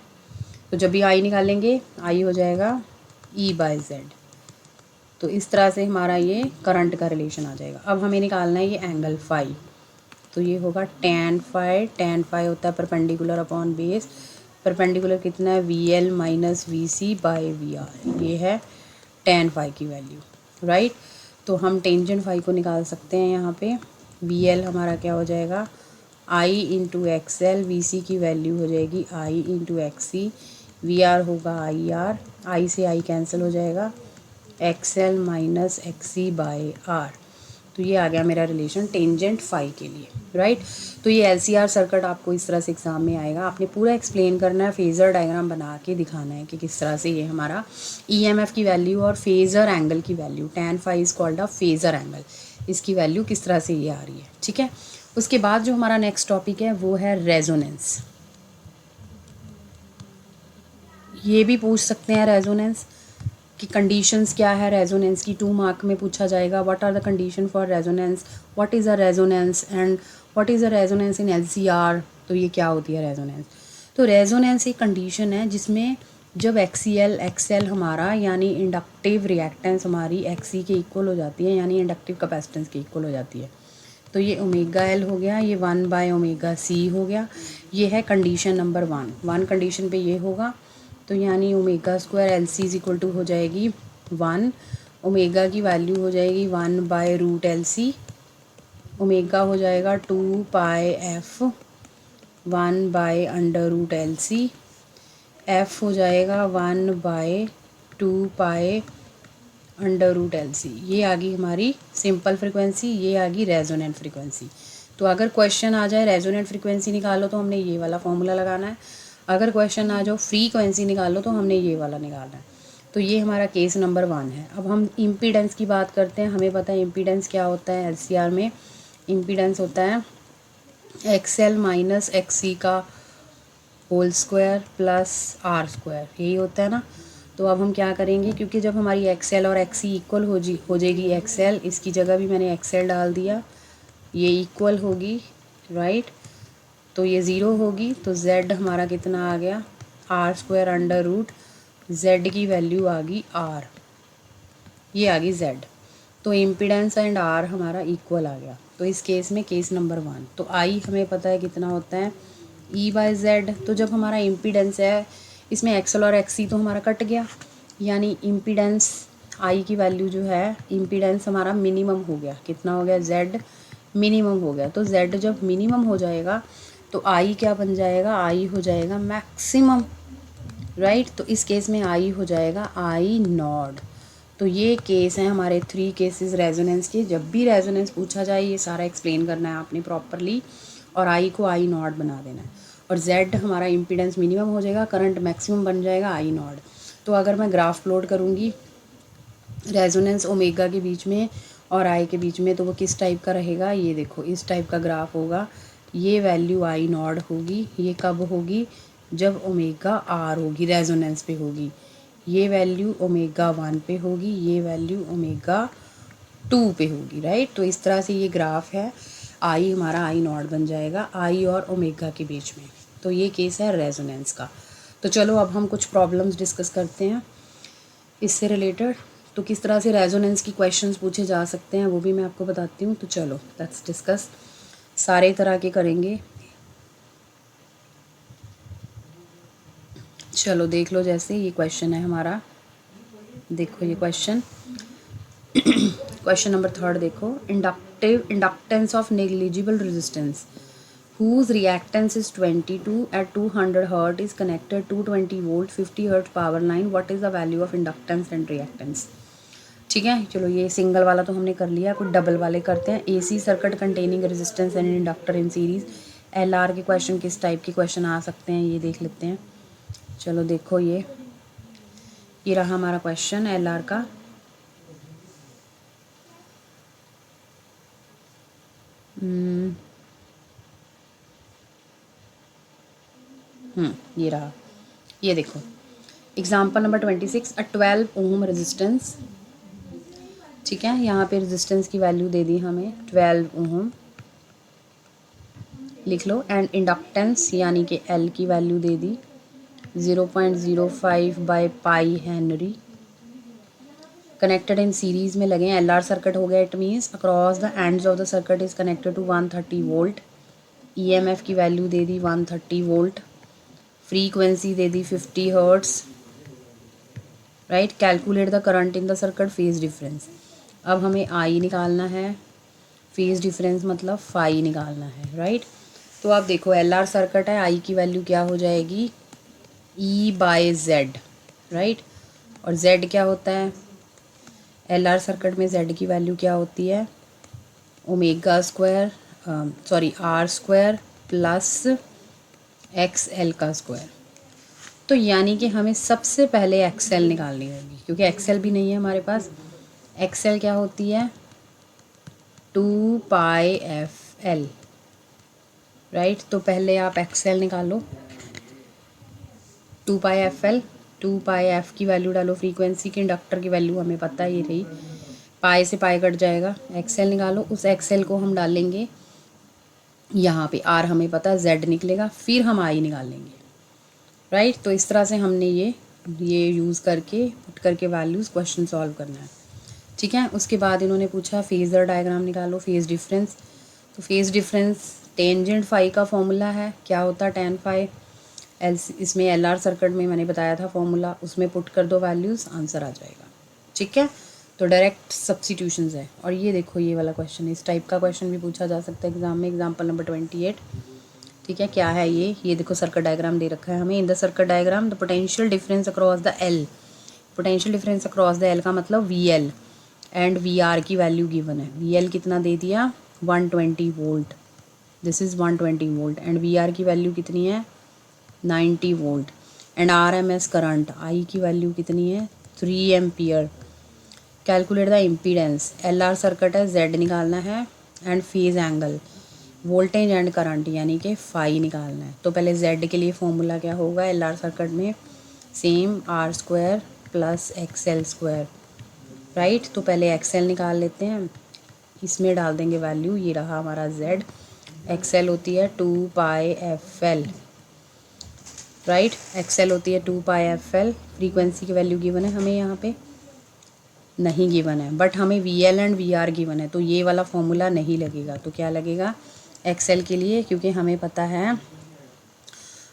तो जब भी I निकालेंगे I हो जाएगा E/Z। तो इस तरह से हमारा ये करंट का रिलेशन आ जाएगा। अब हमें निकालना है ये एंगल फाई, तो ये होगा tan फाई। tan फाई होता है परपेंडिकुलर अपॉन बेस। परपेंडिकुलर कितना है, VL माइनस VC/VR, ये है tan फाई की वैल्यू, राइट। तो हम टेंजेंट फाई को निकाल सकते हैं यहाँ पे। VL हमारा क्या हो जाएगा, I इंटू XL, VC की वैल्यू हो जाएगी I इंटू XC, VR होगा IR, I से I कैंसिल हो जाएगा, XL माइनस XC/R। तो ये आ गया मेरा रिलेशन टेंजेंट फाई के लिए, राइट। तो ये LCR सर्किट आपको इस तरह से एग्जाम में आएगा। आपने पूरा एक्सप्लेन करना है, फेज़र डायग्राम बना के दिखाना है कि किस तरह से ये हमारा EMF की वैल्यू और फेज़र एंगल की value, tan phi is called a phasor angle, इसकी वैल्यू किस तरह से ये आ रही है, ठीक है। उसके बाद जो हमारा नेक्स्ट टॉपिक है वो है रेजोनेंस। ये भी पूछ सकते हैं रेजोनेंस कि कंडीशंस क्या है रेजोनेंस की, 2 मार्क में पूछा जाएगा। What are the condition for resonance, what is a resonance and what is a resonance in LCR। तो ये क्या होती है रेजोनेंस। तो रेजोनेंस एक कंडीशन है जिसमें जब XL हमारा यानी इंडक्टिव रिएक्टेंस हमारी XC के इक्वल हो जाती है, यानी इंडक्टिव कैपेसिटेंस के इक्वल हो जाती है। तो ये ओमेगा एल हो गया, ये 1/ωc हो गया। ये है कंडीशन नंबर 1 कंडीशन पे ये होगा। तो यानी omega square LC is equal to हो जाएगी 1, ओमेगा की वैल्यू हो जाएगी 1/√LC, ओमेगा हो जाएगा 2πf 1/√LC, एफ हो जाएगा 1/2π√LC। ये आ गई हमारी सिंपल फ्रिक्वेंसी, ये आ गई रेजोनेंट फ्रिक्वेंसी। तो अगर क्वेश्चन आ जाए रेजोनेंट फ्रिक्वेंसी निकालो तो हमने ये वाला फॉर्मूला लगाना है, अगर क्वेश्चन आ जाओ फ्रीक्वेंसी निकालो तो हमने ये वाला निकालना है। तो ये हमारा केस नंबर 1 है। अब हम इम्पीडेंस की बात करते हैं। हमें पता है इम्पीडेंस क्या होता है, LCR में इम्पीडेंस होता है XL माइनस XC का whole square plus R square, यही होता है ना। तो अब हम क्या करेंगे, क्योंकि जब हमारी XL और XC इक्वल हो जाएगी, XL इसकी जगह भी मैंने XL डाल दिया, ये इक्वल होगी, राइट। तो ये ज़ीरो होगी, तो Z हमारा कितना आ गया, R square under root Z की वैल्यू आ गई R, ये आ गई Z। तो इम्पीडेंस एंड R हमारा इक्वल आ गया। तो इस केस में केस नंबर 1, तो I हमें पता है कितना होता है E/Z। तो जब हमारा इम्पीडेंस है, इसमें XL और XC तो हमारा कट गया, यानी इम्पीडेंस I की वैल्यू जो है, इम्पीडेंस हमारा मिनिमम हो गया, कितना हो गया, Z मिनिमम हो गया। तो Z जब मिनिमम हो जाएगा तो I क्या बन जाएगा, I हो जाएगा मैक्सिमम, राइट। तो इस केस में I हो जाएगा I0। तो ये केस हैं हमारे 3 केसेस रेजोनेंस के। जब भी रेजोनेंस पूछा जाए ये सारा एक्सप्लेन करना है आपने प्रॉपरली, और I को I0 बना देना है, और Z हमारा इम्पीडेंस मिनिमम हो जाएगा, करंट मैक्सिमम बन जाएगा I0। तो अगर मैं ग्राफ प्लॉट करूँगी रेजोनेंस ओमेगा के बीच में और I के बीच में, तो वो किस टाइप का रहेगा, ये देखो इस टाइप का ग्राफ होगा। ये वैल्यू I0 होगी, ये कब होगी, जब ओमेगा R होगी, रेजोनेंस पे होगी। ये वैल्यू ओमेगा 1 पे होगी, ये वैल्यू ओमेगा 2 पे होगी, राइट। तो इस तरह से ये ग्राफ है, I हमारा I0 बन जाएगा I और ओमेगा के बीच में। तो ये केस है रेजोनेंस का। तो चलो अब हम कुछ प्रॉब्लम्स डिस्कस करते हैं इससे रिलेटेड। तो किस तरह से रेजोनेंस की क्वेश्चंस पूछे जा सकते हैं वो भी मैं आपको बताती हूँ। तो चलो लेट्स डिस्कस, सारे तरह के करेंगे। चलो देख लो, जैसे ये क्वेश्चन है हमारा, देखो ये क्वेश्चन नंबर 3 देखो, inductance of negligible resistance whose reactance is 22 at 200 Hz is connected 220 volt 50 Hz power line. What is the value of inductance and reactance? ठीक है, चलो ये सिंगल वाला तो हमने कर लिया, कुछ डबल वाले करते हैं। AC circuit containing resistance and inductor in series, LR के क्वेश्चन किस टाइप के क्वेश्चन आ सकते हैं ये देख लेते हैं। चलो देखो ये रहा हमारा क्वेश्चन LR का। ये रहा, ये देखो एग्जाम्पल नंबर 26, अ 12 ओम रेजिस्टेंस। ठीक है, यहाँ पे रेजिस्टेंस की वैल्यू दे दी हमें 12 ओम, लिख लो। एंड इंडक्टेंस यानी कि एल की वैल्यू दे दी 0.05 by pi henry. Connected in series में लगे, एल आर सर्किट हो गया। It means across the ends of the circuit is connected to 130 volt. E M F की वैल्यू दे दी 130 वोल्ट। फ्रीक्वेंसी दे दी 50 hertz. Right, calculate the current in the circuit, phase difference. अब हमें आई निकालना है, फेज डिफरेंस मतलब फाई निकालना है। राइट, तो आप देखो एल आर सर्किट है, आई की वैल्यू क्या हो जाएगी ई बाय जेड। राइट, और जेड क्या होता है एल आर सर्किट में, जेड की वैल्यू क्या होती है omega square, sorry R square plus X L का स्क्वायर। तो यानी कि हमें सबसे पहले एक्सेल निकालनी होगी, क्योंकि एक्सेल भी नहीं है हमारे पास। एक्सेल क्या होती है 2 पाई एफ एल। राइट, तो पहले आप एक्सेल निकालो 2 pi F L. 2 pi F की वैल्यू डालो, फ्रीक्वेंसी की, इंडक्टर की वैल्यू हमें पता है ये रही, पाई से पाई कट जाएगा। एक्सेल निकालो, उस एक्सेल को हम डालेंगे यहाँ पे, आर हमें पता है, जेड निकलेगा, फिर हम आई निकाल लेंगे। राइट, तो इस तरह से हमने ये यूज़ करके पुट करके वैल्यूज़ क्वेश्चन सॉल्व करना है। ठीक है, उसके बाद इन्होंने पूछा फेज़र डायग्राम निकालो, फेज़ डिफरेंस। तो फेज़ डिफरेंस टेंजेंट फाई का फॉर्मूला है, क्या होता है टेन फाई। इसमें एल आर सर्किट में मैंने बताया था फॉर्मूला, उसमें पुट कर दो वैल्यूज़, आंसर आ जाएगा। ठीक है, तो डायरेक्ट सब्स्टिट्यूशंस है। और ये देखो ये वाला क्वेश्चन, इस टाइप का क्वेश्चन भी पूछा जा सकता है एग्जाम में, एग्जाम्पल नंबर 28। ठीक है, क्या है ये देखो सर्किट डायग्राम दे रखा है हमें। In the circuit diagram the potential difference across the L, potential difference across the L का मतलब V L and V R की वैल्यू गिवन है। वी एल कितना दे दिया 120 volt, this is 120 volt, and V R की value कितनी है 90 volt. And R M S current I की वैल्यू कितनी है 3 ampere. Calculate the impedance, L R circuit है, जेड निकालना है, and phase angle, voltage and current यानी कि फाई निकालना है। तो पहले जेड के लिए फॉर्मूला क्या होगा एल आर सर्किट में, same R square plus X L square. Right, तो पहले एक्स एल निकाल लेते हैं, इसमें डाल देंगे वैल्यू, ये रहा हमारा जेड। एक्स एल होती है 2 pi F L. Right, X L होती है 2 पाई एफ एल। फ्रीक्वेंसी की वैल्यू गिवन है हमें, यहाँ पे नहीं गिवन है, बट हमें V L and V R given है, तो ये वाला फॉर्मूला नहीं लगेगा। तो क्या लगेगा एक्सेल के लिए, क्योंकि हमें पता है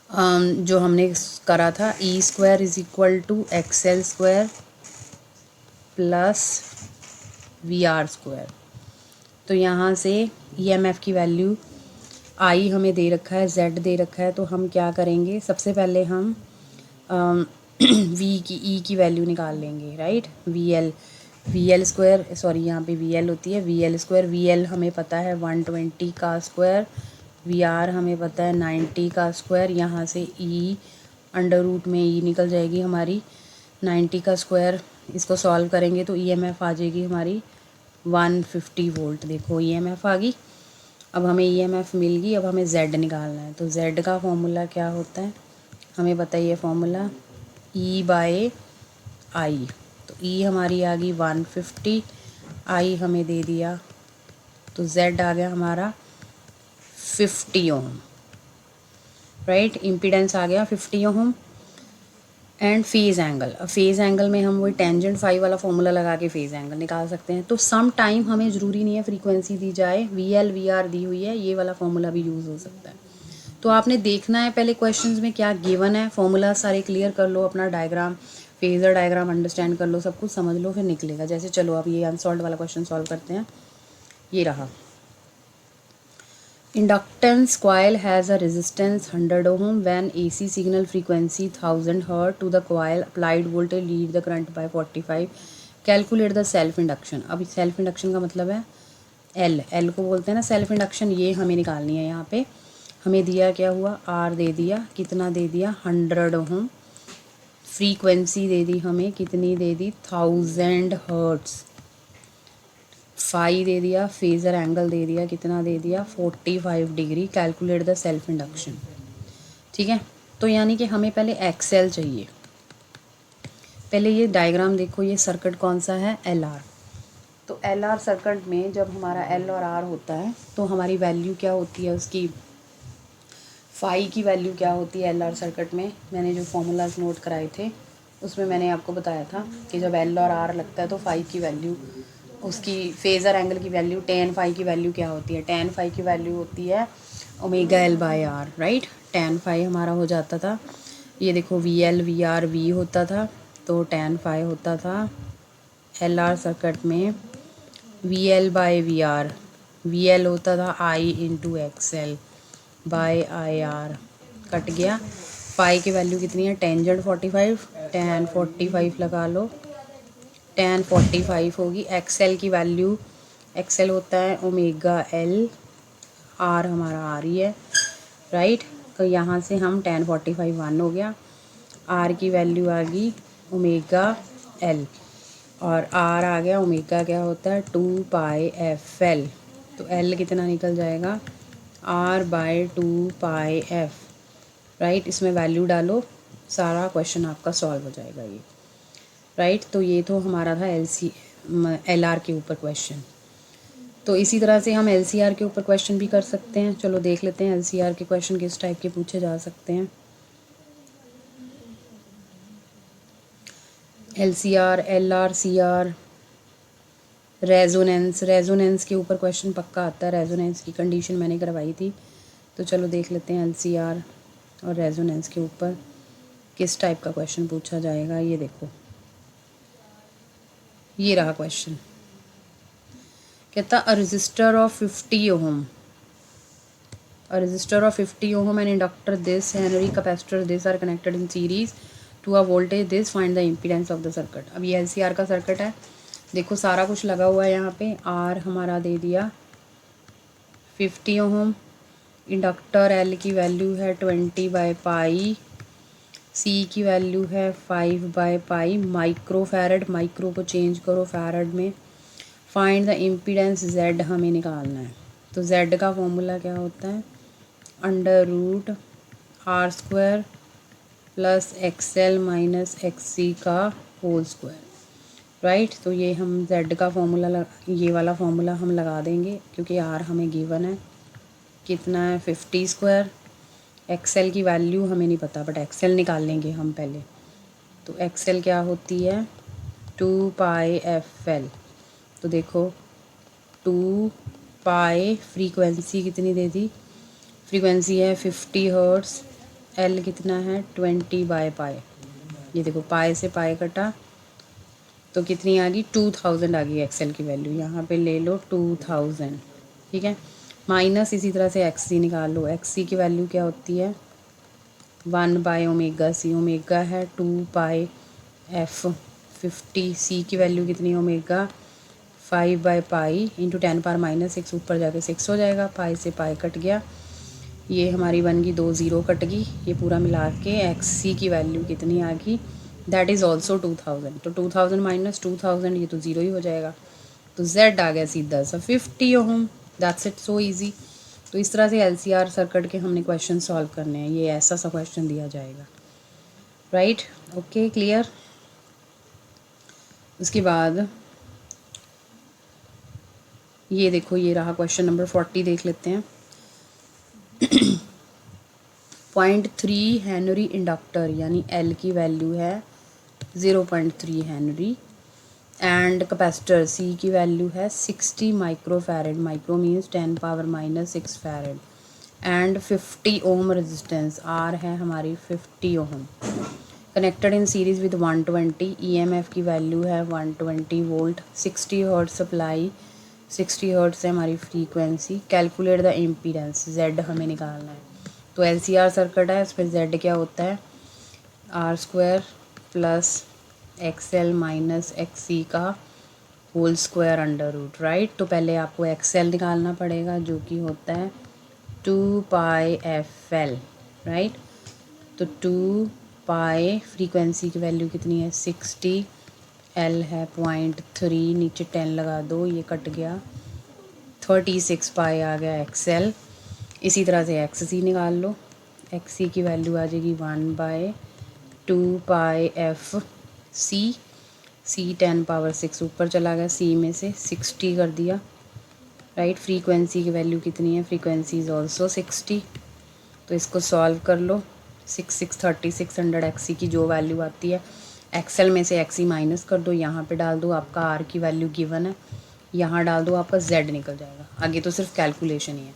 जो हमने करा था E square is equal to X L square plus V R square. तो यहाँ से ई एम एफ की वैल्यू आई हमें दे रखा है, जेड दे रखा है, तो हम क्या करेंगे सबसे पहले हम वी की ई की वैल्यू निकाल लेंगे। Right, we L square, sorry यहाँ पे वी एल होती है V L square. V L हमें पता है 120 का स्क्वायर, वी आर हमें पता है 90 का स्क्वायर। यहाँ से ई अंडर रूट में ई निकल जाएगी हमारी 90 का स्क्वायर। इसको सॉल्व करेंगे तो ई एम एफ आ जाएगी हमारी 150 वोल्ट। देखो ई एम एफ आ गई। अब हमें ई एम एफ मिल गई, अब हमें जेड निकालना है। तो जेड का फॉर्मूला क्या होता है हमें बताइए, फॉर्मूला ई बाय आई। तो ई हमारी आ गई 150, आई हमें दे दिया, तो जेड आ गया हमारा 50 ओम। राइट, इम्पीडेंस आ गया 50 ओम। एंड फेज़ एंगल, अब फेज़ एंगल में हम वही टेंजेंट फाई वाला फॉर्मूला लगा के फेज़ एंगल निकाल सकते हैं। तो सम टाइम हमें ज़रूरी नहीं है फ्रीक्वेंसी दी जाए, वी एल वी आर दी हुई है, ये वाला फॉर्मूला भी यूज़ हो सकता है। तो आपने देखना है पहले क्वेश्चंस में क्या गिवन है, फॉर्मूला सारे क्लियर कर लो, अपना डायग्राम फेज़र डायग्राम अंडरस्टैंड कर लो, सब कुछ समझ लो, फिर निकलेगा। जैसे चलो अब ये अनसॉल्व वाला क्वेश्चन सॉल्व करते हैं। ये रहा, inductance coil has a resistance 100 ohm when AC signal frequency 1000 Hz to the coil, applied voltage lead the current by 45, calculate the self induction। अब सेल्फ इंडक्शन का मतलब है एल को बोलते हैं ना सेल्फ इंडक्शन, ये हमें निकालनी है। यहाँ पे हमें दिया क्या हुआ आर दे दिया, कितना दे दिया 100 ओम। फ्रीक्वेंसी दे दी हमें, कितनी दे दी 1000 हर्ट्स। फाई दे दिया, फेज़र एंगल दे दिया, कितना दे दिया 45 degree, calculate the self induction. ठीक है, तो यानी कि हमें पहले एक्सेल चाहिए। पहले ये डायग्राम देखो, ये सर्किट कौन सा है, एल आर। तो एल आर सर्किट में जब हमारा एल और आर होता है तो हमारी वैल्यू क्या होती है, उसकी फाई की वैल्यू क्या होती है एल आर सर्किट में। मैंने जो फॉर्मूलाज नोट कराए थे उसमें मैंने आपको बताया था कि जब एल और आर लगता है तो फाई की वैल्यू, उसकी फेज़र एंगल की वैल्यू, टेन फाई की वैल्यू क्या होती है, टेन फाई की वैल्यू होती है omega L by R, right. Tan phi हमारा हो जाता था, ये देखो V L V R V होता था, तो टेन फाई होता था एल आर सर्किट में V L by V R. V L होता था I into X L by I R, cut गया। पाई की वैल्यू कितनी है, टेंजेंट 45, टेन 45 लगा लो, टेन 45 होगी। एक्सएल की वैल्यू, एक्सएल होता है ओमेगा एल, आर हमारा आर ही है, राइट। तो यहाँ से हम टेन 45 वन हो गया, आर की वैल्यू आ गई ओमेगा एल, और आर आ गया ओमेगा क्या होता है 2πfl। तो एल कितना निकल जाएगा, आर बाय 2πf, राइट। इसमें वैल्यू डालो, सारा क्वेश्चन आपका सॉल्व हो जाएगा ये, राइट। तो ये तो हमारा था एल आर के ऊपर क्वेश्चन। तो इसी तरह से हम एल सी आर के ऊपर क्वेश्चन भी कर सकते हैं। चलो देख लेते हैं एल सी आर के क्वेश्चन किस टाइप के पूछे जा सकते हैं। L C R, L R, C R, resonance, resonance के ऊपर क्वेश्चन पक्का आता है, रेजोनेंस की कंडीशन मैंने करवाई थी। तो चलो देख लेते हैं एल सी आर और रेजोनेंस के ऊपर किस टाइप का क्वेश्चन पूछा जाएगा। ये देखो, ये रहा क्वेश्चन, कहता a resistor of 50 ohm, a resistor of 50 ohm and inductor this, Henry capacitor this are connected in series to a voltage this, find the impedance of the circuit। अब ये LCR का सर्किट है, देखो सारा कुछ लगा हुआ है यहाँ पे। R हमारा दे दिया 50 ओम, इंडक्टर L की वैल्यू है 20/पाई, C की वैल्यू है 5/पाई, माइक्रो फैरड, माइक्रो को चेंज करो फैरड में, फाइंड द इम्पीडेंस Z हमें निकालना है। तो Z का फॉर्मूला क्या होता है, under root R square plus X L minus X C का होल स्क्वायर, राइट। तो ये हम Z का फॉर्मूला, ये वाला फॉर्मूला हम लगा देंगे क्योंकि R हमें गिवन है, कितना है 50 स्क्वायर। एक्स एल की वैल्यू हमें नहीं पता, बट एक्स एल निकाल लेंगे हम पहले। तो एक्स एल क्या होती है 2πfl। तो देखो 2π, फ्रीक्वेंसी कितनी दे दी, फ्रीक्वेंसी है 50 हर्ट्ज़, एल कितना है 20/पाई। ये देखो पाई से पाई कटा तो कितनी आ गई 2000 आ गई एक्सएल की वैल्यू, यहाँ पे ले लो 2000, ठीक है। माइनस इसी तरह से एक्स सी निकाल लो, एक्स सी की वैल्यू क्या होती है 1/ओमेगा सी, ओमेगा है 2πf, 50 सी की वैल्यू कितनी ओमेगा 5/पाई इंटू 10⁻⁻6, ऊपर जाके 6 हो जाएगा, पाई से पाई कट गया, ये हमारी बन गई 2 ज़ीरो कट गई, ये पूरा मिला के एक्स सी की वैल्यू कितनी आ गई, दैट इज़ ऑल्सो 2000। तो 2000 माइनस 2000, ये तो ज़ीरो ही हो जाएगा। तो Z आ गया सीधा सा 50 ओम, दैट्स इट, सो इजी। तो इस तरह से LCR सर्किट के हमने क्वेश्चन सॉल्व करने हैं, ये ऐसा सा क्वेश्चन दिया जाएगा, राइट। Okay, clear. उसके बाद ये देखो, ये रहा क्वेश्चन नंबर 40, देख लेते हैं। 0.3 हेनरी इंडक्टर, यानी L की वैल्यू है 0.3 हेनरी, एंड कैपेसिटर C की वैल्यू है 60 microfarad, micro means 10⁻⁻6 farad, and 50 ohm resistance, R है हमारी 50 ohm, connected in series with 120, EMF की वैल्यू है 120 वोल्ट, 60 हर्ट्ज सप्लाई, 60 हर्ट्ज है हमारी frequency, calculate the impedance, Z हमें निकालना है। तो LCR सर्किट है, इसमें Z क्या होता है R square plus X L minus X C का whole square under root, right. तो पहले आपको एक्स एल निकालना पड़ेगा जो कि होता है 2πfl, राइट। तो 2π, फ्रीक्वेंसी की वैल्यू कितनी है 60, एल है 0.3, नीचे 10 लगा दो, ये कट गया, 36 पाई आ गया एक्सएल। इसी तरह से एक्स सी निकाल लो, एक्स सी की वैल्यू आ जाएगी 1/2 पाई एफ सी, सी 10⁻6 ऊपर चला गया, सी में से 60 कर दिया, राइट। फ्रीक्वेंसी की वैल्यू कितनी है, फ्रीक्वेंसी इज़ ऑल्सो 60, तो इसको सॉल्व कर लो। 600 एक्सी की जो वैल्यू आती है, एक्सएल में से एक्सी माइनस कर दो, यहाँ पे डाल दो, आपका आर की वैल्यू गिवन है, यहाँ डाल दो, आपका जेड निकल जाएगा। आगे तो सिर्फ कैलकुलेशन ही है,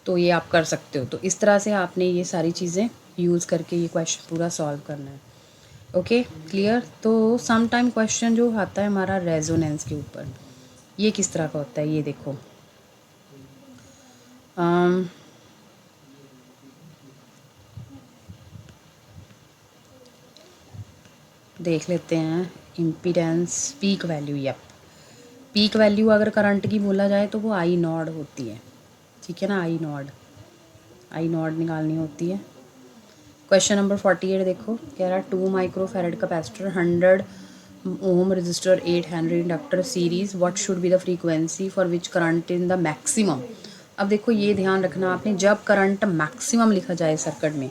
तो ये आप कर सकते हो। तो इस तरह से आपने ये सारी चीज़ें यूज़ करके ये क्वेश्चन पूरा सॉल्व करना है। Okay, clear. तो सम टाइम क्वेश्चन जो आता है हमारा रेजोनेंस के ऊपर, ये किस तरह का होता है, ये देखो। देख लेते हैं इम्पीडेंस पीक वैल्यू, या पीक वैल्यू अगर करंट की बोला जाए तो वो आई नॉड होती है, ठीक है ना। आई नॉड निकालनी होती है। क्वेश्चन नंबर 48 देखो, कह रहा 2 microfarad capacitor, 100 ohm resistor, 8 henry inductor series, what should be the frequency for which current in the maximum. अब देखो ये ध्यान रखना आपने, जब करंट मैक्सिमम लिखा जाए सर्किट में,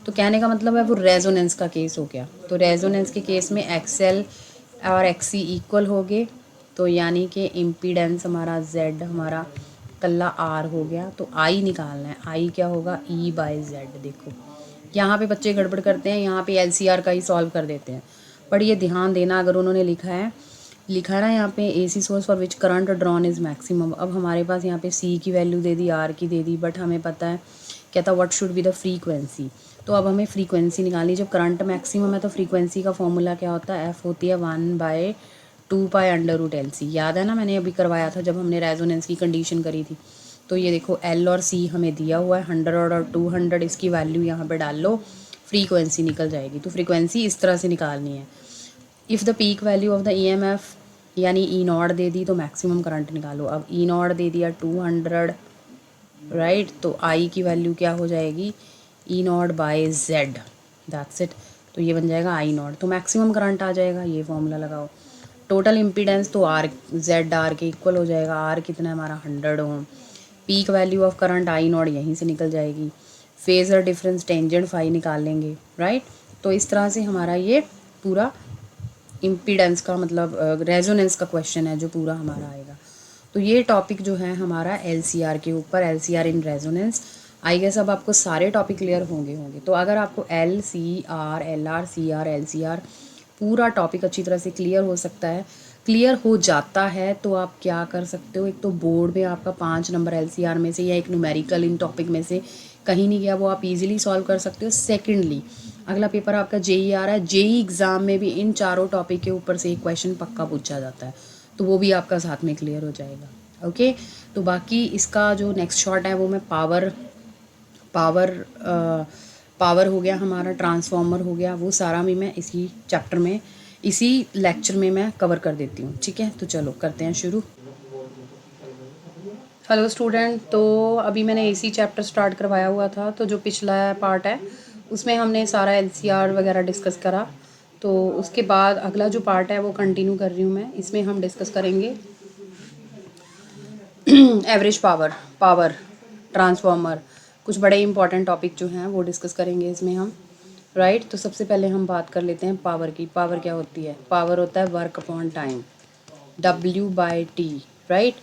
तो कहने का मतलब है वो रेजोनेंस का केस हो गया। तो रेजोनेंस के केस में एक्सएल और एक्सी इक्वल हो गए, तो यानी कि इम्पीडेंस हमारा जेड हमारा कल्ला आर हो गया। तो आई निकालना है, आई क्या होगा, E/Z। देखो यहाँ पे बच्चे गड़बड़ करते हैं, यहाँ पे LCR का ही सॉल्व कर देते हैं, पर ये ध्यान देना, अगर उन्होंने लिखा है ना यहाँ पे AC source for which current drawn is maximum. अब हमारे पास यहाँ पे C की वैल्यू दे दी, R की दे दी, बट हमें पता है कहता what should be the frequency. तो अब हमें फ्रीक्वेंसी निकालनी, जब करंट मैक्सिमम है तो फ्रीक्वेंसी का फॉर्मूला क्या होता है, F होती है 1/2 पाई √LC। याद है ना, मैंने अभी करवाया था जब हमने रेजोनेंस की कंडीशन करी थी। तो ये देखो L और C हमें दिया हुआ है, 100 और 200, इसकी वैल्यू यहाँ पे डाल लो, फ्रीक्वेंसी निकल जाएगी। तो फ्रीक्वेंसी इस तरह से निकालनी है। If the peak value of the EMF यानी ई नॉट दे दी, तो मैक्सिमम करंट निकालो। अब ई नॉट दे दिया 200, राइट, तो आई की वैल्यू क्या हो जाएगी, E0/Z, दैट्स इट। तो ये बन जाएगा आई नॉट, तो मैक्सिमम करंट आ जाएगा, ये फॉर्मूला लगाओ। टोटल इम्पीडेंस तो आर जेड आर के इक्वल हो जाएगा, आर कितना है हमारा 100 ohm. Peak value of current I not यहीं से निकल जाएगी। फेजर डिफरेंस टेंजेंट फाई निकाल लेंगे, राइट। तो इस तरह से हमारा ये पूरा इम्पीडेंस का मतलब रेजोनेंस का क्वेश्चन है जो पूरा हमारा आएगा। तो ये टॉपिक जो है हमारा LCR के ऊपर, LCR in resonance. I guess अब आपको सारे टॉपिक क्लियर होंगे। तो अगर आपको LCR, LR, CR, LCR पूरा टॉपिक अच्छी तरह से क्लियर हो सकता है, क्लियर हो जाता है, तो आप क्या कर सकते हो, एक तो बोर्ड में आपका 5 नंबर LCR में से या एक न्यूमेरिकल इन टॉपिक में से कहीं नहीं गया, वो आप इजीली सॉल्व कर सकते हो। सेकेंडली, अगला पेपर आपका JEE आ रहा है, JEE एग्ज़ाम में भी इन चारों टॉपिक के ऊपर से एक क्वेश्चन पक्का पूछा जाता है, तो वो भी आपका साथ में क्लियर हो जाएगा। ओके, तो बाकी इसका जो नेक्स्ट शॉट है वो मैं पावर पावर हो गया हमारा, ट्रांसफार्मर हो गया, वो सारा भी मैं इसी चैप्टर में, इसी लेक्चर में मैं कवर कर देती हूँ, ठीक है। तो चलो करते हैं शुरू। हेलो स्टूडेंट, तो अभी मैंने इसी चैप्टर स्टार्ट करवाया हुआ था, तो जो पिछला पार्ट है उसमें हमने सारा LCR वगैरह डिस्कस करा। तो उसके बाद अगला जो पार्ट है वो कंटिन्यू कर रही हूँ मैं, इसमें हम डिस्कस करेंगे एवरेज पावर ट्रांसफार्मर, कुछ बड़े इंपॉर्टेंट टॉपिक जो हैं वो डिस्कस करेंगे इसमें हम, राइट। तो सबसे पहले हम बात कर लेते हैं पावर की। पावर क्या होती है, पावर होता है work upon time, W/T, right.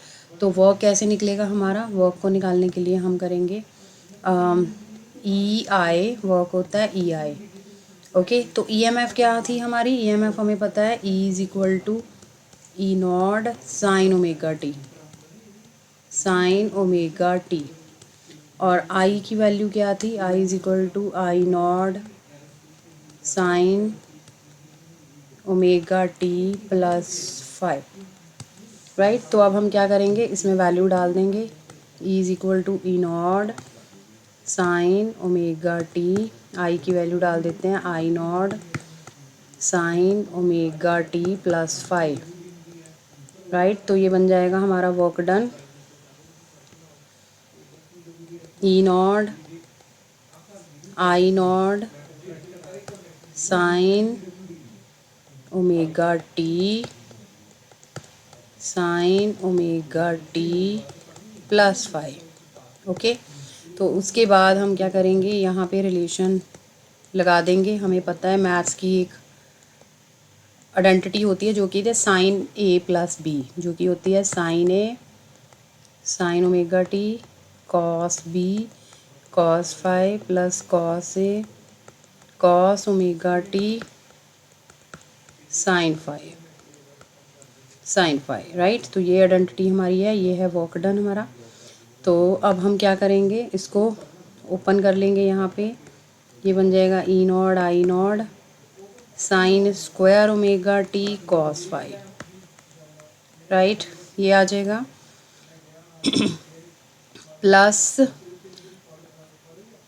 तो वर्क कैसे निकलेगा हमारा, वर्क को निकालने के लिए हम करेंगे EI, वर्क होता है EI। ओके, तो EMF क्या थी हमारी, EMF हमें पता है E = E0 sin omega T. और I की वैल्यू क्या थी, I = I0 sin omega T +5, right. तो अब हम क्या करेंगे, इसमें वैल्यू डाल देंगे, E = E0 sin omega T, I की वैल्यू डाल देते हैं I0 sin omega T +5, right. तो ये बन जाएगा हमारा work done, E0 I0 sin omega T sign omega T plus five. Okay, तो उसके बाद हम क्या करेंगे, यहाँ पे रिलेशन लगा देंगे। हमें पता है मैथ्स की एक आइडेंटिटी होती है जो कि है साइन ए प्लस बी, जो कि होती है sine A sine omega T cos B cos phi plus cos A cos omega T sine phi, right. तो ये आइडेंटिटी हमारी है, ये है वर्क डन हमारा। तो अब हम क्या करेंगे, इसको ओपन कर लेंगे। यहाँ पे ये बन जाएगा E naught I naught sine square omega T cos phi, right. ये आ जाएगा plus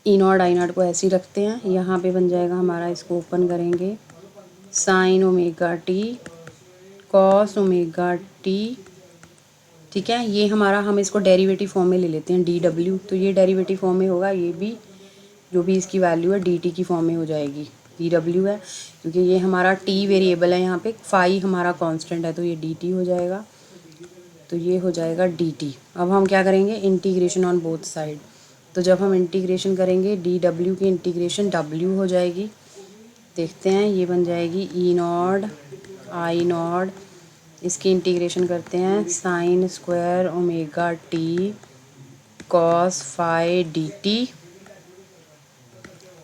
E naught I naught को ऐसे ही रखते हैं। यहाँ पे बन जाएगा हमारा, इसको ओपन करेंगे, sign omega T cos omega T, ठीक है। ये हमारा, हम इसको डेरिवेटिव फॉर्म में ले लेते हैं डी डब्ल्यू। तो ये डेरिवेटिव फॉर्म में होगा, ये भी जो भी इसकी वैल्यू है डी टी की फॉर्म में हो जाएगी। डी डब्ल्यू है क्योंकि ये हमारा टी वेरिएबल है, यहाँ पे फाई हमारा कांस्टेंट है, तो ये डी टी हो जाएगा। तो ये हो जाएगा डी टी। अब हम क्या करेंगे, इंटीग्रेशन ऑन बोथ साइड। तो जब हम इंटीग्रेशन करेंगे डी डब्ल्यू की इंटीग्रेशन डब्ल्यू हो जाएगी। देखते हैं, ये बन जाएगी ई नॉड आई नॉड, इसकी इंटीग्रेशन करते हैं sine square omega T cos phi D T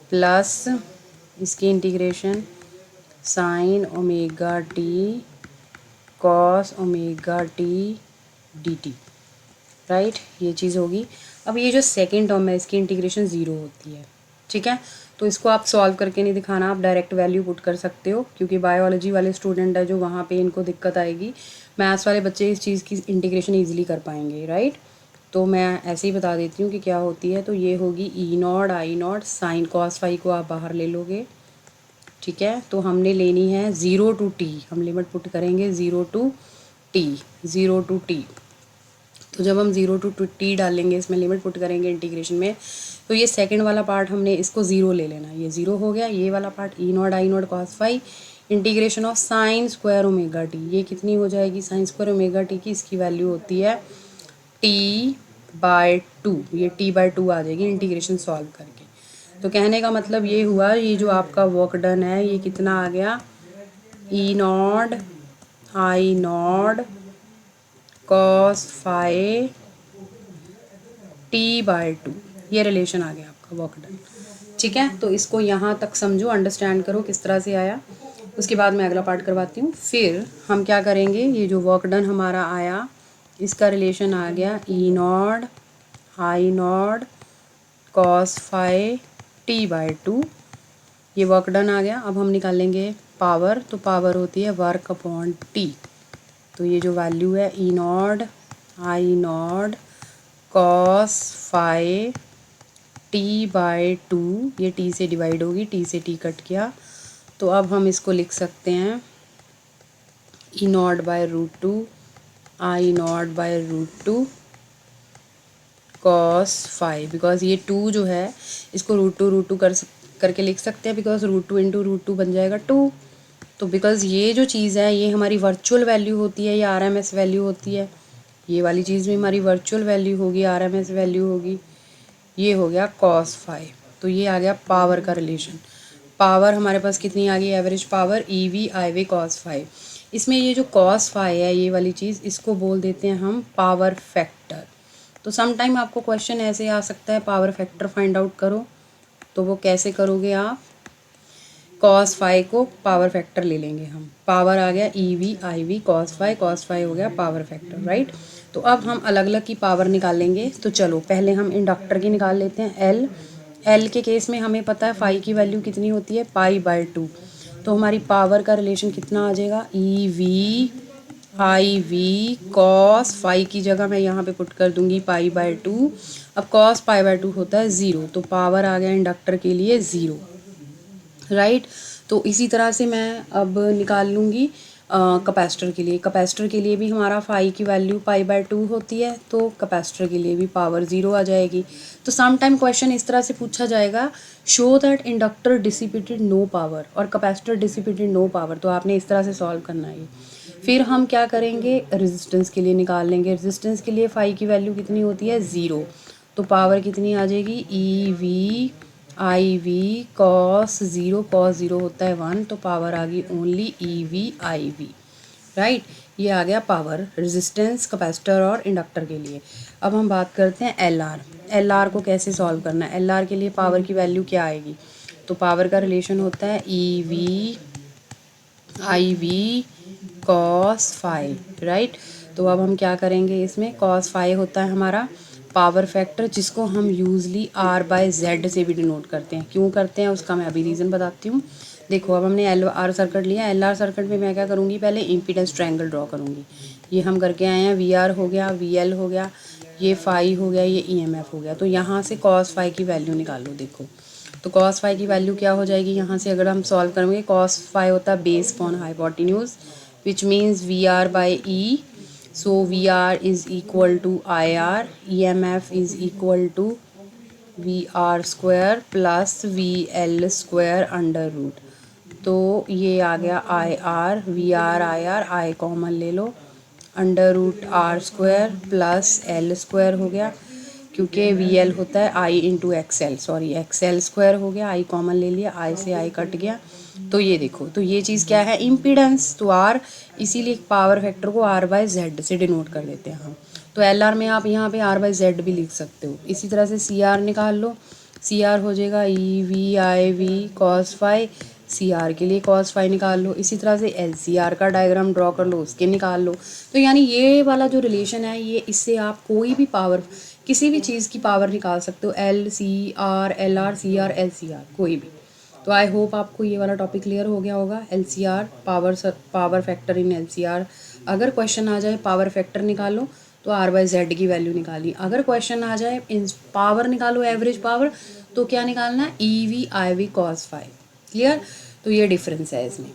plus इसकी integration sine omega T cos omega T D T, right. ये चीज़ होगी। अब ये जो सेकेंड टर्म है इसकी इंटीग्रेशन ज़ीरो होती है, ठीक है। तो इसको आप सॉल्व करके नहीं दिखाना, आप डायरेक्ट वैल्यू पुट कर सकते हो, क्योंकि बायोलॉजी वाले स्टूडेंट है जो, वहाँ पे इनको दिक्कत आएगी। मैथ्स वाले बच्चे इस चीज़ की इंटीग्रेशन ईजिली कर पाएंगे, राइट। तो मैं ऐसे ही बता देती हूँ कि क्या होती है। तो ये होगी E naught I naught sine cos phi को आप बाहर ले लोगे, ठीक है। तो हमने लेनी है 0 to t, हम लिमिट पुट करेंगे 0 to t। तो जब हम 0 to t डालेंगे, इसमें लिमिट पुट करेंगे इंटीग्रेशन में, तो ये सेकंड वाला पार्ट हमने इसको 0 ले लेना, ये 0 हो गया। ये वाला part E naught I not cos five integration of sine square omega t, ये कितनी हो जाएगी साइन स्क्वायर ओमेगा टी की, इसकी वैल्यू होती है t/2, ये t/2 आ जाएगी इंटीग्रेशन सॉल्व करके। तो कहने का मतलब ये हुआ, ये जो आपका वर्क डन है ये कितना आ गया, ई naught I Nord cos five t/2, ये रिलेशन आ गया आपका वर्क डन, ठीक है। तो इसको यहाँ तक समझो, अंडरस्टैंड करो किस तरह से आया। उसके बाद मैं अगला पार्ट करवाती हूँ। फिर हम क्या करेंगे, ये जो वर्क डन हमारा आया इसका रिलेशन आ गया ई naught I Nord cos five t/2, ये वर्क डन आ गया। अब हम निकालेंगे पावर, तो पावर होती है वर्क अपॉन टी। तो ये जो वैल्यू है E naught I Nord cos five t/2, ये t से डिवाइड होगी, t से t कट गया। तो अब हम इसको लिख सकते हैं E not by √2 I naught by √2 cos phi, because ये 2 जो है इसको √2 करके लिख सकते हैं, बिकॉज √2 इंटू √2 बन जाएगा 2। तो बिकॉज ये जो चीज़ है ये हमारी वर्चुअल वैल्यू होती है, या RMS वैल्यू होती है, ये वाली चीज़ भी हमारी वर्चुअल वैल्यू होगी, RMS वैल्यू होगी। ये हो गया कॉस फाइव। तो ये आ गया पावर का रिलेशन। पावर हमारे पास कितनी आ गई, average power EV IV cos five. इसमें ये जो कॉस फाइव है ये वाली चीज़, इसको बोल देते हैं हम पावर फैक्टर। तो सम टाइम आपको क्वेश्चन ऐसे आ सकता है, पावर फैक्टर फाइंड आउट करो। तो वो कैसे करोगे आप, कॉस फाइव को पावर फैक्टर ले लेंगे हम, पावर आ गया EV IV कॉस फाइव हो गया पावर फैक्टर, राइट। तो अब हम अलग अलग की पावर निकालेंगे। तो चलो पहले हम इंडक्टर की निकाल लेते हैं। एल के केस में हमें पता है फाई की वैल्यू कितनी होती है, π/2। तो हमारी पावर का रिलेशन कितना आ जाएगा, EV IV कॉस फाइव की जगह मैं यहाँ पे पुट कर दूंगी π/2। अब कॉस π/2 होता है 0, तो पावर आ गया इंडक्टर के लिए 0, राइट। तो इसी तरह से मैं अब निकाल लूँगी कैपेसिटर के लिए भी हमारा फाई की वैल्यू π/2 होती है, तो कैपेसिटर के लिए भी पावर 0 आ जाएगी। तो सम टाइम क्वेश्चन इस तरह से पूछा जाएगा, show that inductor dissipated no power और कैपेसिटर डिसिपेटेड नो पावर, तो आपने इस तरह से सॉल्व करना है। फिर हम क्या करेंगे, रेजिस्टेंस के लिए निकाल लेंगे। रेजिस्टेंस के लिए फाई की वैल्यू कितनी होती है, 0, तो पावर कितनी आ जाएगी, EV/IV cos 0 होता है 1, तो पावर आ गई ओनली EV/IV, राइट। ये आ गया पावर, रेजिस्टेंस, कैपेसिटर और इंडक्टर के लिए। अब हम बात करते हैं LR को कैसे सॉल्व करना है। LR के लिए पावर की वैल्यू क्या आएगी, तो पावर का रिलेशन होता है EV/IV cos phi, राइट। तो अब हम क्या करेंगे, इसमें cos phi होता है हमारा पावर फैक्टर, जिसको हम यूजली R/Z से भी डिनोट करते हैं। क्यों करते हैं उसका मैं अभी रीज़न बताती हूँ। देखो, अब हमने LR सर्किट लिया। LR सर्किट में मैं क्या करूँगी, पहले इम्पीडेंस ट्रायंगल ड्रॉ करूँगी। ये हम करके आए हैं, VR हो गया, VL हो गया, ये फाई हो गया, ये EMF हो गया। तो यहाँ से cos phi की वैल्यू निकालो। देखो, तो cos phi की वैल्यू क्या हो जाएगी, यहाँ से अगर हम सॉल्व करेंगे, cos phi होता है base upon hypotenuse, which means VR/E. So VR is equal to IR, EMF is equal to VR square plus VL square under root। तो ये आ गया IR, VR IR, I common ले लो, under root R square plus L square हो गया, क्योंकि VL होता है I into XL, sorry XL square हो गया, I कॉमन ले लिया, I से I कट गया। तो ये देखो, तो ये चीज़ क्या है, इम्पीडेंस, तो R, इसीलिए पावर फैक्टर को R/Z से डिनोट कर देते हैं हम। तो LR में आप यहाँ पे R/Z भी लिख सकते हो। इसी तरह से CR निकाल लो, CR हो जाएगा EV/IV cos phi, CR के लिए cos phi निकाल लो। इसी तरह से LCR का डायग्राम ड्रॉ कर लो, उसके निकाल लो। तो यानी ये वाला जो रिलेशन है, ये इससे आप कोई भी पावर, किसी भी चीज़ की पावर निकाल सकते हो, LCR, LR, CR, LCR, कोई भी। तो आई होप आपको ये वाला टॉपिक क्लियर हो गया होगा। LCR, power factor in LCR। अगर क्वेश्चन आ जाए पावर फैक्टर निकालो, तो R/Z की वैल्यू निकाली। अगर क्वेश्चन आ जाए इन पावर निकालो, एवरेज पावर, तो क्या निकालना है, EV/IV cos phi। क्लियर। तो ये डिफरेंस है इसमें।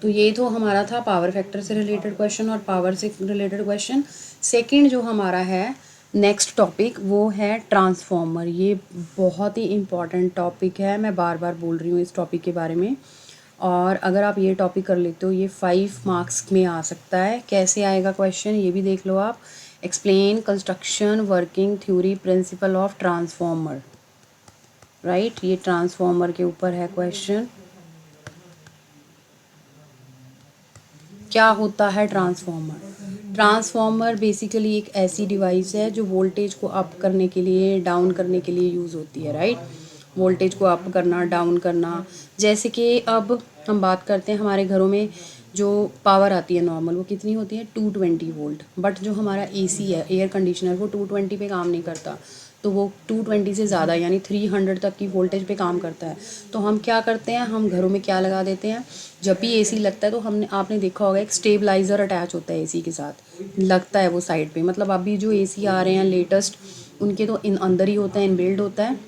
तो ये तो हमारा था पावर फैक्टर से रिलेटेड क्वेश्चन और पावर से रिलेटेड क्वेश्चन। सेकंड जो हमारा है नेक्स्ट टॉपिक, वो है ट्रांसफॉर्मर। ये बहुत ही इम्पॉर्टेंट टॉपिक है, मैं बार बार बोल रही हूँ इस टॉपिक के बारे में। और अगर आप ये टॉपिक कर लेते हो, ये 5 मार्क्स में आ सकता है। कैसे आएगा क्वेश्चन, ये भी देख लो आप। Explain construction working theory principle of transformer, right. ये ट्रांसफॉर्मर के ऊपर है क्वेश्चन। क्या होता है ट्रांसफॉर्मर बेसिकली एक ऐसी डिवाइस है जो वोल्टेज को अप करने के लिए, डाउन करने के लिए यूज़ होती है, राइट। वोल्टेज को अप करना, डाउन करना। जैसे कि अब हम बात करते हैं, हमारे घरों में जो पावर आती है नॉर्मल, वो कितनी होती है, 220 वोल्ट। बट जो हमारा AC है, एयर कंडीशनर, वो 220 पे काम नहीं करता, तो वो 220 से ज़्यादा यानी 300 तक की वोल्टेज पे काम करता है। तो हम क्या करते हैं, हम घरों में क्या लगा देते हैं, जब भी AC लगता है तो आपने देखा होगा एक स्टेबलाइज़र अटैच होता है AC के साथ, लगता है वो साइड पे। मतलब अभी जो AC आ रहे हैं लेटेस्ट, उनके तो अंदर ही होता है, इनबिल्ड होता है।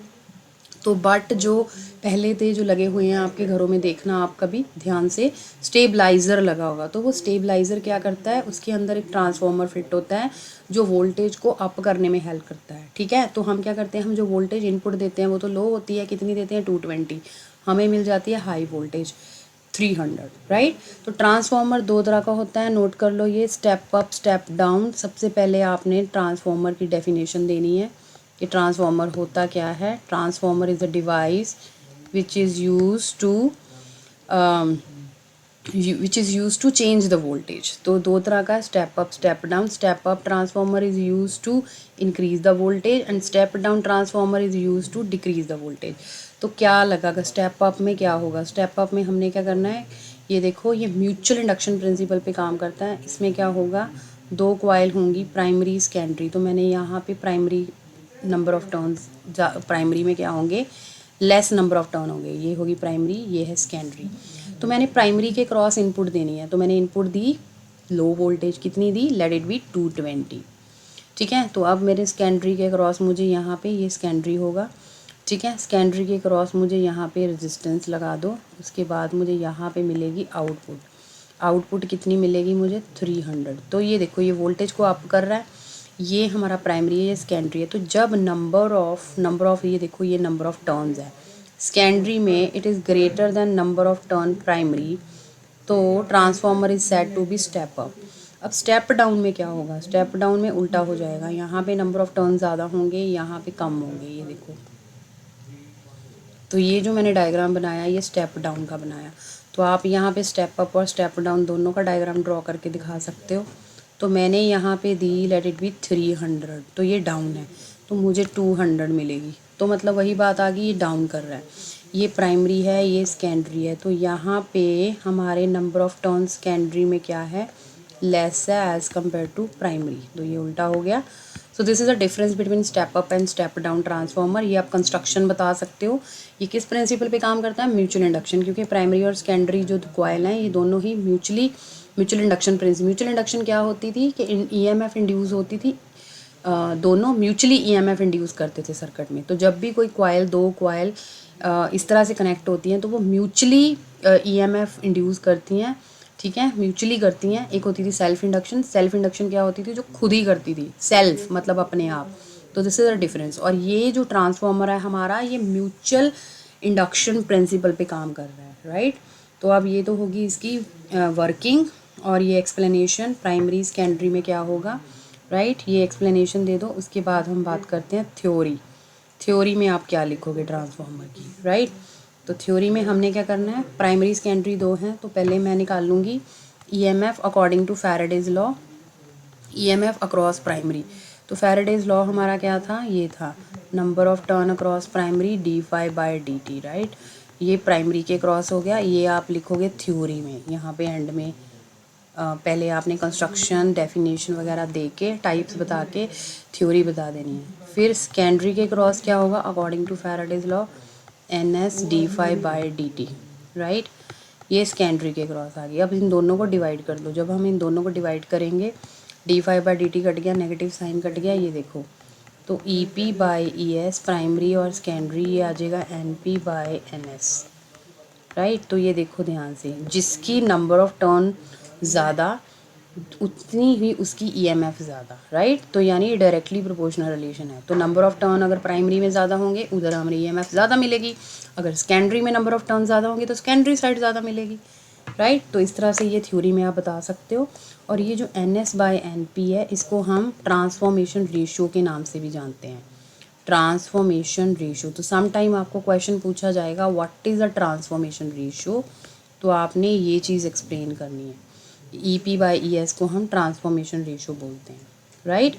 तो बट जो पहले थे, जो लगे हुए हैं आपके घरों में, देखना आप कभी ध्यान से, स्टेबलाइज़र लगा होगा। तो वो स्टेबलाइज़र क्या करता है, उसके अंदर एक ट्रांसफार्मर फिट होता है जो वोल्टेज को अप करने में हेल्प करता है, ठीक है। तो हम क्या करते हैं, हम जो वोल्टेज इनपुट देते हैं वो तो लो होती है, कितनी देते हैं, 220। हमें मिल जाती है हाई वोल्टेज 300, राइट। तो ट्रांसफार्मर दो तरह का होता है, नोट कर लो ये, स्टेप अप, स्टेप डाउन। सबसे पहले आपने ट्रांसफार्मर की डेफिनेशन देनी है कि ट्रांसफार्मर होता क्या है। Transformer is a device which is use to change the voltage. तो दो तरह का, step up, step down. Step up transformer is use to increase the voltage and step down transformer is use to decrease the voltage. तो क्या लगा, step up में क्या होगा, स्टेप अप में हमने क्या करना है, ये देखो, ये म्यूचुअल इंडक्शन प्रिंसिपल पे काम करता है। इसमें क्या होगा, दो कॉइल होंगी, प्राइमरी सेकेंडरी। तो मैंने यहाँ पे primary number of turns, primary में क्या होंगे, लेस नंबर ऑफ टर्न होंगे। ये होगी प्राइमरी, ये है सेकेंडरी। तो मैंने प्राइमरी के क्रॉस इनपुट देनी है, तो मैंने इनपुट दी लो वोल्टेज, कितनी दी, लेट इट बी 220, ठीक है। तो अब मेरे सेकेंडरी के क्रॉस मुझे यहाँ पे, ये सेकेंडरी होगा, ठीक है। सेकेंडरी के क्रॉस मुझे यहाँ पे रेजिस्टेंस लगा दो, उसके बाद मुझे यहाँ पे मिलेगी आउटपुट। आउटपुट कितनी मिलेगी मुझे 300। तो ये देखो ये वोल्टेज को अप कर रहा है, ये हमारा प्राइमरी है, ये सेकेंडरी है। तो जब नंबर ऑफ ये देखो ये नंबर ऑफ टर्न्स है सेकेंडरी में, it is greater than number of turn primary, तो transformer is said to be step up. अब स्टेप डाउन में क्या होगा, स्टेप डाउन में उल्टा हो जाएगा, यहाँ पे नंबर ऑफ टर्न ज़्यादा होंगे, यहाँ पे कम होंगे, ये देखो। तो ये जो मैंने डायग्राम बनाया ये स्टेप डाउन का बनाया। तो आप यहाँ पे स्टेप अप और स्टेप डाउन दोनों का डायग्राम ड्रॉ करके दिखा सकते हो। तो मैंने यहाँ पे दी लेट इट बी 300, तो ये डाउन है, तो मुझे 200 मिलेगी। तो मतलब वही बात आ गई, ये डाउन कर रहा है, ये प्राइमरी है, ये सेकेंडरी है। तो यहाँ पे हमारे नंबर ऑफ टर्न सेकेंडरी में क्या है, लेस है एज़ कम्पेयर टू प्राइमरी। तो ये उल्टा हो गया। So this is a difference between step up and step down transformer. ये आप कंस्ट्रक्शन बता सकते हो। ये किस प्रिंसिपल पे काम करता है, म्यूचुअल इंडक्शन, क्योंकि प्राइमरी और सेकेंडरी जो कॉइल हैं ये दोनों ही mutual induction principle. Mutual induction क्या होती थी कि ईएमएफ इंड्यूस होती थी, दोनों म्यूचुअली ईएमएफ इंड्यूस करते थे सर्किट में। तो जब भी कोई कॉइल, दो कॉइल इस तरह से कनेक्ट होती हैं तो वो म्यूचुअली ईएमएफ इंड्यूस करती हैं, ठीक है, म्यूचुअली करती हैं। एक होती थी सेल्फ इंडक्शन। सेल्फ इंडक्शन क्या होती थी, जो खुद ही करती थी, सेल्फ मतलब अपने आप। तो दिस इज़ अ डिफरेंस। और ये जो ट्रांसफार्मर है हमारा, ये म्यूचुअल इंडक्शन प्रिंसिपल पे काम कर रहा है, राइट। तो अब ये तो होगी इसकी वर्किंग, और ये एक्सप्लेनेशन प्राइमरी सेकेंडरी में क्या होगा, राइट। ये एक्सप्लेनेशन दे दो, उसके बाद हम बात करते हैं थ्योरी। थ्योरी में आप क्या लिखोगे ट्रांसफार्मर की, राइट। तो थ्योरी में हमने क्या करना है, प्राइमरी सेकेंडरी दो हैं, तो पहले मैं निकाल लूँगी EMF according to Faraday's law, EMF across primary. तो फैराडेज लॉ हमारा क्या था, ये था number of turn across primary d∅/dt, right. ये प्राइमरी के क्रॉस हो गया। ये आप लिखोगे थ्योरी में, यहाँ पे एंड में पहले आपने कंस्ट्रक्शन, डेफिनेशन वगैरह दे के, टाइप्स बता के थ्योरी बता देनी है। फिर सेकेंडरी के क्रॉस क्या होगा, according to Faraday's law NS d∅/dt, right. ये सेकेंडरी के क्रॉस आ गई। अब इन दोनों को डिवाइड कर दो। जब हम इन दोनों को डिवाइड करेंगे, d∅/dt कट गया, नेगेटिव साइन कट गया, ये देखो। तो EP/ES प्राइमरी और सेकेंडरी, ये आ जाएगा NP/NS, राइट। तो ये देखो ध्यान से, जिसकी नंबर ऑफ टर्न ज़्यादा उतनी ही उसकी ईएमएफ ज़्यादा, राइट। तो यानी ये डायरेक्टली प्रोपोर्शनल रिलेशन है। तो नंबर ऑफ टर्न अगर प्राइमरी में ज़्यादा होंगे, उधर हमें ईएमएफ ज़्यादा मिलेगी। अगर सेकेंडरी में नंबर ऑफ टर्न ज़्यादा होंगे तो सेकेंडरी साइड ज़्यादा मिलेगी, राइट। तो इस तरह से ये थ्योरी में आप बता सकते हो। और ये जो NS/NP है, इसको हम ट्रांसफॉर्मेशन रेशियो के नाम से भी जानते हैं, ट्रांसफॉर्मेशन रेशियो। तो सम टाइम आपको क्वेश्चन पूछा जाएगा what is a transformation ratio, तो आपने ये चीज़ एक्सप्लेन करनी है। EP/ES को हम ट्रांसफॉर्मेशन रेशियो बोलते हैं, राइट।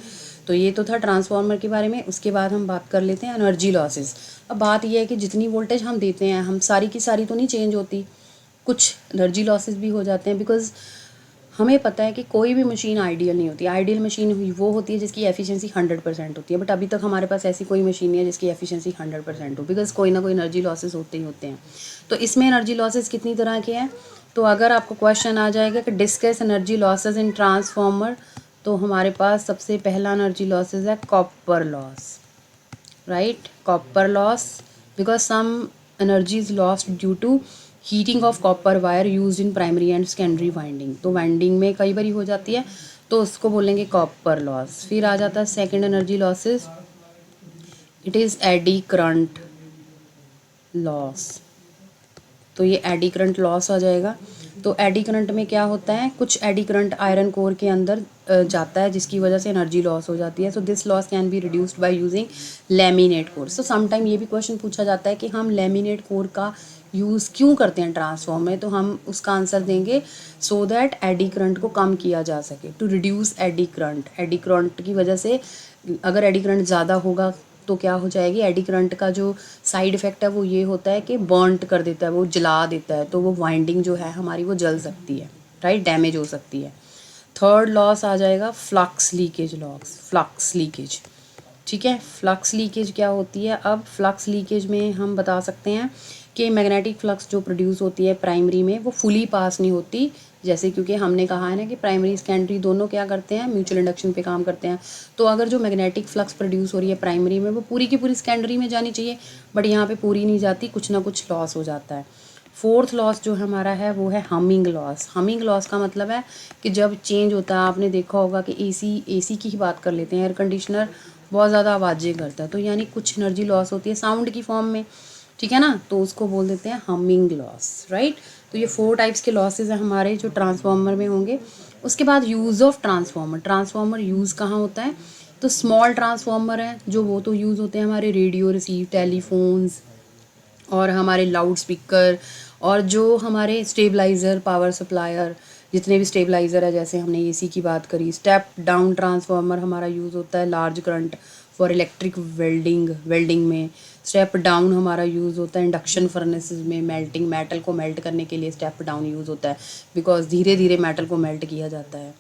तो ये तो था ट्रांसफार्मर के बारे में। उसके बाद हम बात कर लेते हैं एनर्जी लॉसेस। अब बात यह है कि जितनी वोल्टेज हम देते हैं, हम सारी की सारी तो नहीं चेंज होती, कुछ एनर्जी लॉसेस भी हो जाते हैं। बिकॉज हमें पता है कि कोई भी मशीन आइडियल नहीं होती। आइडियल मशीन वो होती है जिसकी एफिशिएंसी 100% होती है, बट अभी तक हमारे पास ऐसी कोई मशीन नहीं है जिसकी एफिशिएंसी 100% हो, बिकॉज कोई ना कोई एनर्जी लॉसेस होते ही होते हैं। तो इसमें एनर्जी लॉसेस कितनी तरह के हैं, तो अगर आपको क्वेश्चन आ जाएगा कि discuss energy losses in transformer, तो हमारे पास सबसे पहला एनर्जी लॉसेस है copper loss, right. Copper loss, because some energy is lost due to heating of copper wire used in primary and secondary winding. तो वाइंडिंग में कई बार हो जाती है, तो उसको बोलेंगे कॉपर लॉस। फिर आ जाता है second energy losses, it is eddy current loss. तो ये एडी करंट लॉस आ जाएगा। तो एडी करंट में क्या होता है, कुछ एडी करंट आयरन कोर के अंदर जाता है, जिसकी वजह से एनर्जी लॉस हो जाती है। So this loss can be reduced by using laminate core. So some time ये भी क्वेश्चन पूछा जाता है कि हम लैमिनेट कोर का यूज़ क्यों करते हैं ट्रांसफॉर्म में, तो हम उसका आंसर देंगे सो दैट एडी करंट को कम किया जा सके, to reduce eddy current. Eddy current की वजह से अगर एडी करंट ज़्यादा होगा तो क्या हो जाएगी, एडी करंट का जो साइड इफ़ेक्ट है वो ये होता है कि बर्नट कर देता है, वो जला देता है, तो वो वाइंडिंग जो है हमारी वो जल सकती है, राइट, डैमेज हो सकती है। थर्ड लॉस आ जाएगा flux leakage loss, flux leakage, ठीक है। फ्लक्स लीकेज क्या होती है, अब फ्लक्स लीकेज में हम बता सकते हैं कि मैग्नेटिक फ्लक्स जो प्रोड्यूस होती है प्राइमरी में वो फुली पास नहीं होती, जैसे क्योंकि हमने कहा है ना कि प्राइमरी सेकेंडरी दोनों क्या करते हैं, म्यूचुअल इंडक्शन पे काम करते हैं। तो अगर जो मैग्नेटिक फ्लक्स प्रोड्यूस हो रही है प्राइमरी में वो पूरी की पूरी सेकेंडरी में जानी चाहिए, बट यहाँ पे पूरी नहीं जाती, कुछ ना कुछ लॉस हो जाता है। फोर्थ लॉस जो हमारा है वो है हमिंग लॉस। हमिंग लॉस का मतलब है कि जब चेंज होता है, आपने देखा होगा कि एसी की ही बात कर लेते हैं, एयर कंडीशनर बहुत ज़्यादा आवाज़ें करता है, तो यानी कुछ एनर्जी लॉस होती है साउंड की फॉर्म में, ठीक है ना, तो उसको बोल देते हैं हमिंग लॉस, राइट। तो ये 4 टाइप्स के लॉसेज हैं हमारे जो ट्रांसफार्मर में होंगे। उसके बाद use of transformer. Transformer use कहाँ होता है, तो स्मॉल ट्रांसफार्मर है जो वो तो यूज़ होते हैं हमारे रेडियो रिसीव, टेलीफोन्स और हमारे लाउड स्पीकर, और जो हमारे स्टेबलाइज़र, पावर सप्लायर, जितने भी स्टेबलाइज़र है, जैसे हमने एसी की बात करी। स्टेप डाउन ट्रांसफार्मर हमारा यूज़ होता है large current for electric welding में। स्टेप डाउन हमारा यूज़ होता है इंडक्शन फर्नेसेस में, मेल्टिंग, मेटल को मेल्ट करने के लिए स्टेप डाउन यूज़ होता है, बिकॉज धीरे धीरे मेटल को मेल्ट किया जाता है,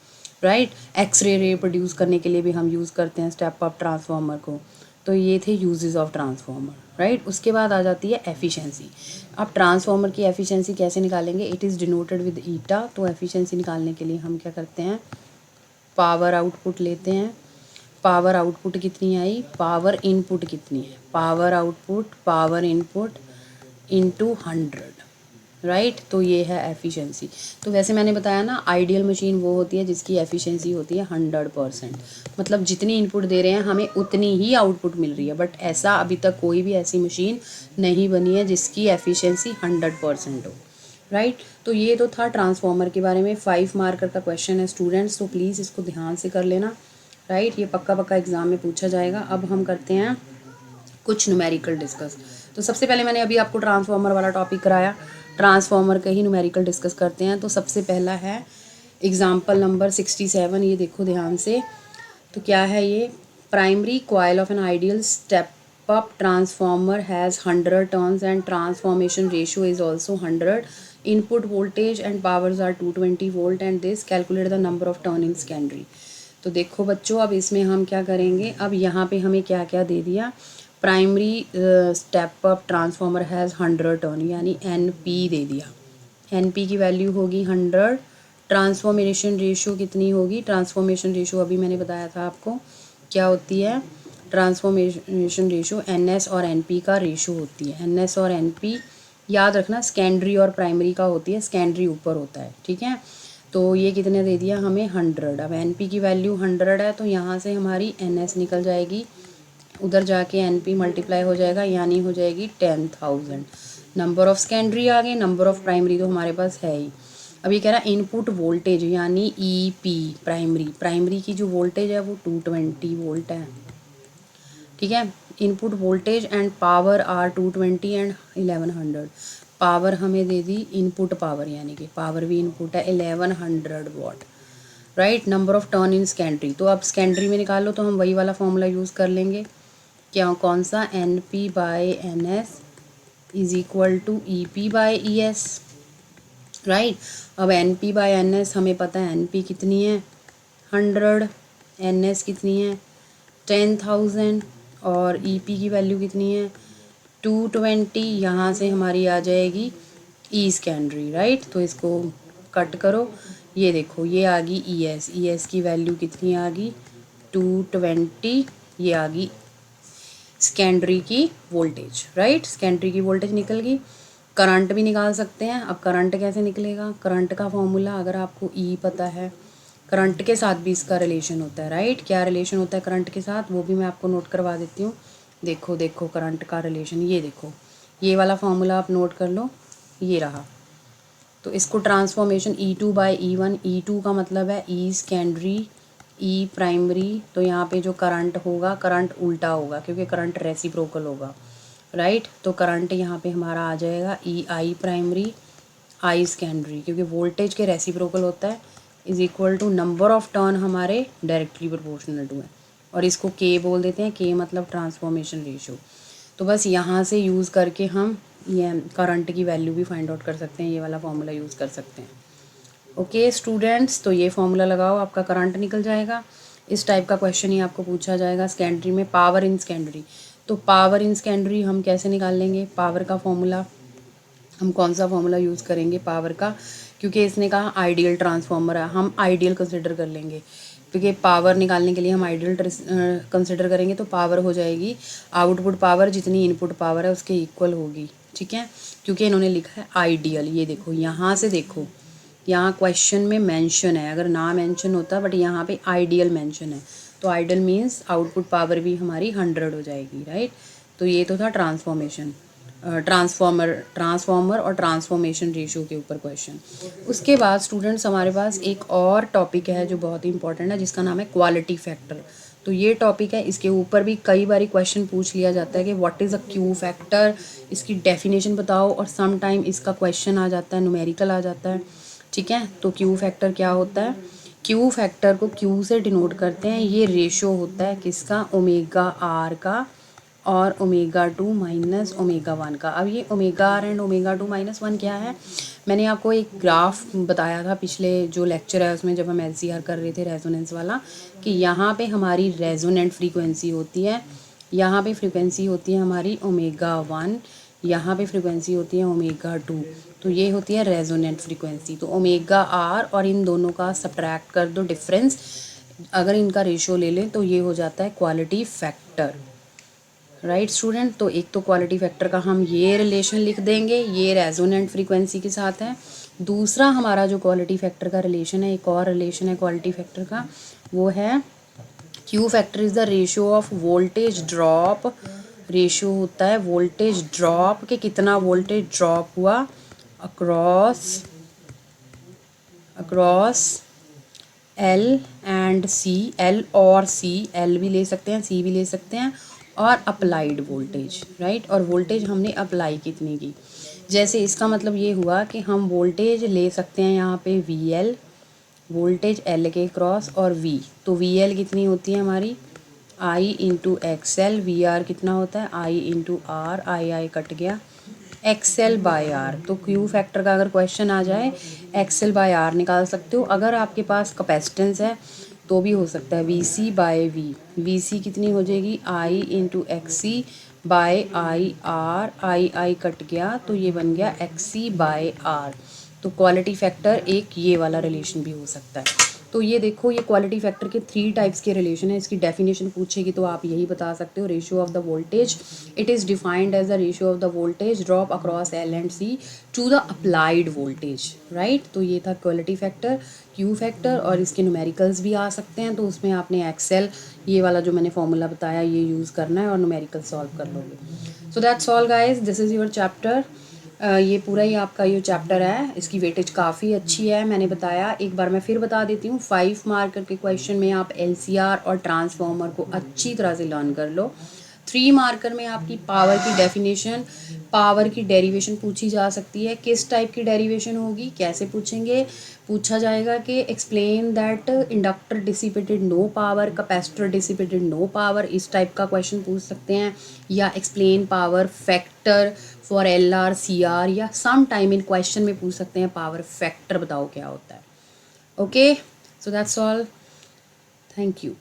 राइट। एक्सरे रे प्रोड्यूस करने के लिए भी हम यूज़ करते हैं स्टेप अप ट्रांसफार्मर को। तो ये थे यूजेस ऑफ ट्रांसफार्मर, राइट। उसके बाद आ जाती है एफिशिएंसी। अब ट्रांसफार्मर की एफिशिएंसी कैसे निकालेंगे, इट इज़ डिनोटेड विद ईटा। तो एफिशिएंसी निकालने के लिए हम क्या करते हैं, पावर आउटपुट लेते हैं। पावर आउटपुट कितनी आई, पावर इनपुट कितनी है, power output power input into 100, right. तो ये है एफिशिएंसी। तो वैसे मैंने बताया ना, आइडियल मशीन वो होती है जिसकी एफिशिएंसी होती है 100%, मतलब जितनी इनपुट दे रहे हैं हमें उतनी ही आउटपुट मिल रही है। बट ऐसा अभी तक कोई भी ऐसी मशीन नहीं बनी है जिसकी एफिशिएंसी 100% हो, राइट। तो ये तो था ट्रांसफार्मर के बारे में। 5 मार्कर का क्वेश्चन है स्टूडेंट्स, तो प्लीज़ इसको ध्यान से कर लेना, राइट। ये पक्का पक्का एग्जाम में पूछा जाएगा। अब हम करते हैं कुछ न्यूमेरिकल डिस्कस। तो सबसे पहले मैंने अभी आपको ट्रांसफार्मर वाला टॉपिक कराया, ट्रांसफार्मर का ही न्यूमेरिकल डिस्कस करते हैं। तो सबसे पहला है एग्जाम्पल नंबर 67, ये देखो ध्यान से। तो क्या है ये, primary coil of an ideal step up transformer has 100 turns and transformation ratio is also 100, input voltage and powers are 220 volt and this calculate the number of turn in secondary. तो देखो बच्चों, अब इसमें हम क्या करेंगे, अब यहाँ पे हमें क्या क्या दे दिया, primary step up transformer has 100 turn, यानी NP दे दिया। NP की वैल्यू होगी 100। ट्रांसफॉर्मेशन रेशियो कितनी होगी, ट्रांसफॉर्मेशन रेशियो अभी मैंने बताया था आपको क्या होती है, ट्रांसफॉर्मेशन रेशियो NS और NP का रेशियो होती है। NS और NP याद रखना, सेकेंडरी और प्राइमरी का होती है, सेकेंडरी ऊपर होता है, ठीक है। तो ये कितने दे दिया हमें, 100। अब NP की वैल्यू 100 है, तो यहाँ से हमारी NS निकल जाएगी, उधर जाके NP मल्टीप्लाई हो जाएगा, यानी हो जाएगी 10,000। नंबर ऑफ सेकेंडरी आ गए, नंबर ऑफ प्राइमरी तो हमारे पास है ही। अब ये कह रहा है इनपुट वोल्टेज यानी EP, प्राइमरी की जो वोल्टेज है वो 220 वोल्ट है, ठीक है। Input voltage and power are 220 and 1100। Power हमें दे दी इनपुट पावर, यानी कि पावर भी इनपुट है 1100 what, right. Number of turn in secondary, तो अब सेकेंडरी में निकालो तो हम वही वाला फॉर्मूला यूज़ कर लेंगे, क्या कौन सा, NP/NS is equal to EP/ES, right. अब NP/NS हमें पता है, NP कितनी है 100, NS कितनी है 10,000 और EP की वैल्यू कितनी है 220। यहाँ से हमारी आ जाएगी E सेकेंडरी, राइट। तो इसको कट करो, ये देखो ये आ गई ES की वैल्यू कितनी आ गई 220, ये आ गई सेकेंडरी की वोल्टेज, राइट। सेकेंडरी की वोल्टेज निकल गई। करंट भी निकाल सकते हैं। अब करंट कैसे निकलेगा, करंट का फॉर्मूला अगर आपको E पता है, करंट के साथ भी इसका रिलेशन होता है, राइट। क्या रिलेशन होता है करंट के साथ, वो भी मैं आपको नोट करवा देती हूँ। देखो देखो करंट का रिलेशन, ये देखो, ये वाला फॉर्मूला आप नोट कर लो, ये रहा। तो इसको ट्रांसफॉर्मेशन E2/E1, E2 का मतलब है E सेकेंडरी, E प्राइमरी। तो यहाँ पे जो करंट होगा, करंट उल्टा होगा क्योंकि करंट रेसिप्रोकल होगा, राइट। तो करंट यहाँ पे हमारा आ जाएगा EI प्राइमरी, I सेकेंडरी, क्योंकि वोल्टेज के रेसिप्रोकल होता है, is equal to number of turn हमारे डायरेक्टली प्रोपोर्शनल टू है, और इसको K बोल देते हैं, K मतलब ट्रांसफॉर्मेशन रेशियो। तो बस यहाँ से यूज़ करके हम ये करंट की वैल्यू भी फाइंड आउट कर सकते हैं, ये वाला फॉर्मूला यूज़ कर सकते हैं। ओके स्टूडेंट्स, तो ये फॉर्मूला लगाओ, आपका करंट निकल जाएगा। इस टाइप का क्वेश्चन ही आपको पूछा जाएगा सेकेंडरी में, पावर इन सेकेंडरी। तो पावर इन सेकेंडरी हम कैसे निकाल लेंगे, पावर का फॉर्मूला हम कौन सा फॉर्मूला यूज़ करेंगे पावर का, क्योंकि इसने कहा आइडियल ट्रांसफार्मर है, हम आइडियल कंसिडर कर लेंगे, क्योंकि पावर निकालने के लिए हम आइडियल कंसिडर करेंगे। तो पावर हो जाएगी आउटपुट पावर जितनी इनपुट पावर है उसके इक्वल होगी, ठीक है। क्योंकि इन्होंने लिखा है आइडियल। ये देखो, यहाँ से देखो, यहाँ क्वेश्चन में मेंशन है, अगर ना मेंशन होता बट यहाँ पे आइडियल मेंशन है, तो आइडियल मीन्स आउटपुट पावर भी हमारी 100 हो जाएगी, राइट। तो ये तो था ट्रांसफॉर्मेशन, ट्रांसफॉर्मर और ट्रांसफॉर्मेशन रेशियो के ऊपर क्वेश्चन। उसके बाद स्टूडेंट्स हमारे पास एक और टॉपिक है जो बहुत ही इंपॉर्टेंट है, जिसका नाम है क्वालिटी फैक्टर। तो ये टॉपिक है, इसके ऊपर भी कई बार क्वेश्चन पूछ लिया जाता है कि what is a Q factor, इसकी डेफिनेशन बताओ, और सम टाइम इसका क्वेश्चन आ जाता है, न्यूमेरिकल आ जाता है, ठीक है। तो क्यू फैक्टर क्या होता है? क्यू फैक्टर को क्यू से डिनोट करते हैं। ये रेशो होता है किसका? ओमेगा आर का और ओमेगा 2 माइनस ओमेगा 1 का। अब ये omega R and omega 2 minus 1 क्या है? मैंने आपको एक ग्राफ बताया था पिछले जो लेक्चर है उसमें, जब हम एलसीआर कर रहे थे रेजोनेंस वाला, कि यहाँ पे हमारी रेजोनेंट फ्रीक्वेंसी होती है, यहाँ पे फ्रीक्वेंसी होती है हमारी ओमेगा 1, यहाँ पे फ्रीक्वेंसी होती है ओमेगा 2। तो ये होती है रेजोनेंट फ्रीक्वेंसी। तो ओमेगा आर और इन दोनों का सब्ट्रैक्ट कर दो डिफरेंस, अगर इनका रेशियो ले लें तो ये हो जाता है क्वालिटी फैक्टर, राइट स्टूडेंट। तो एक तो क्वालिटी फैक्टर का हम ये रिलेशन लिख देंगे, ये रेजोनेंट फ्रीक्वेंसी के साथ है। दूसरा हमारा जो क्वालिटी फैक्टर का रिलेशन है, एक और रिलेशन है क्वालिटी फैक्टर का, वो है Q factor is the ratio of voltage drop. Ratio होता है वोल्टेज ड्रॉप के, कितना वोल्टेज ड्रॉप हुआ across L and C, L और सी, एल भी ले सकते हैं, सी भी ले सकते हैं, और अप्लाइड वोल्टेज, राइट। और वोल्टेज हमने अप्लाई कितनी की, जैसे इसका मतलब ये हुआ कि हम वोल्टेज ले सकते हैं यहाँ पे वी एल, वोल्टेज एल के क्रॉस, और वी, तो वी एल कितनी होती है हमारी I into X L, V R कितना होता है I into R, I cut गया, एक्सएल बाय आर। तो क्यू फैक्टर का अगर क्वेश्चन आ जाए, एक्सएल बाय आर निकाल सकते हो। अगर आपके पास कैपेसिटेंस है तो भी हो सकता है V C by V, V C कितनी हो जाएगी I into X C by I R, I cut गया, तो ये बन गया एक्स सी बाय आर। तो क्वालिटी फैक्टर एक ये वाला रिलेशन भी हो सकता है। तो ये देखो, ये क्वालिटी फैक्टर के 3 टाइप्स के रिलेशन है। इसकी डेफिनेशन पूछेगी तो आप यही बता सकते हो, ratio of the voltage, it is defined as the ratio of the voltage drop across L and C to the applied voltage, right. तो ये था क्वालिटी फैक्टर, क्यू फैक्टर, और इसके न्यूमेरिकल्स भी आ सकते हैं। तो उसमें आपने एक्सेल, ये वाला जो मैंने फॉर्मूला बताया, ये यूज़ करना है और न्यूमेरिकल सॉल्व कर लोगे। So that's all guys, this is your chapter. ये पूरा ही आपका ये चैप्टर है, इसकी वेटेज काफ़ी अच्छी है। मैंने बताया, एक बार मैं फिर बता देती हूँ, 5 मार्कर के क्वेश्चन में आप एलसीआर और ट्रांसफॉर्मर को अच्छी तरह से लर्न कर लो। 3 मार्कर में आपकी पावर की डेफिनेशन, पावर की डेरिवेशन पूछी जा सकती है। किस टाइप की डेरिवेशन होगी, कैसे पूछेंगे? पूछा जाएगा कि explain that inductor dissipated no power, capacitor dissipated no power, इस टाइप का क्वेश्चन पूछ सकते हैं। या explain power factor for L R C R, या सम टाइम इन क्वेश्चन में पूछ सकते हैं पावर फैक्टर बताओ क्या होता है। Okay, so that's all, thank you.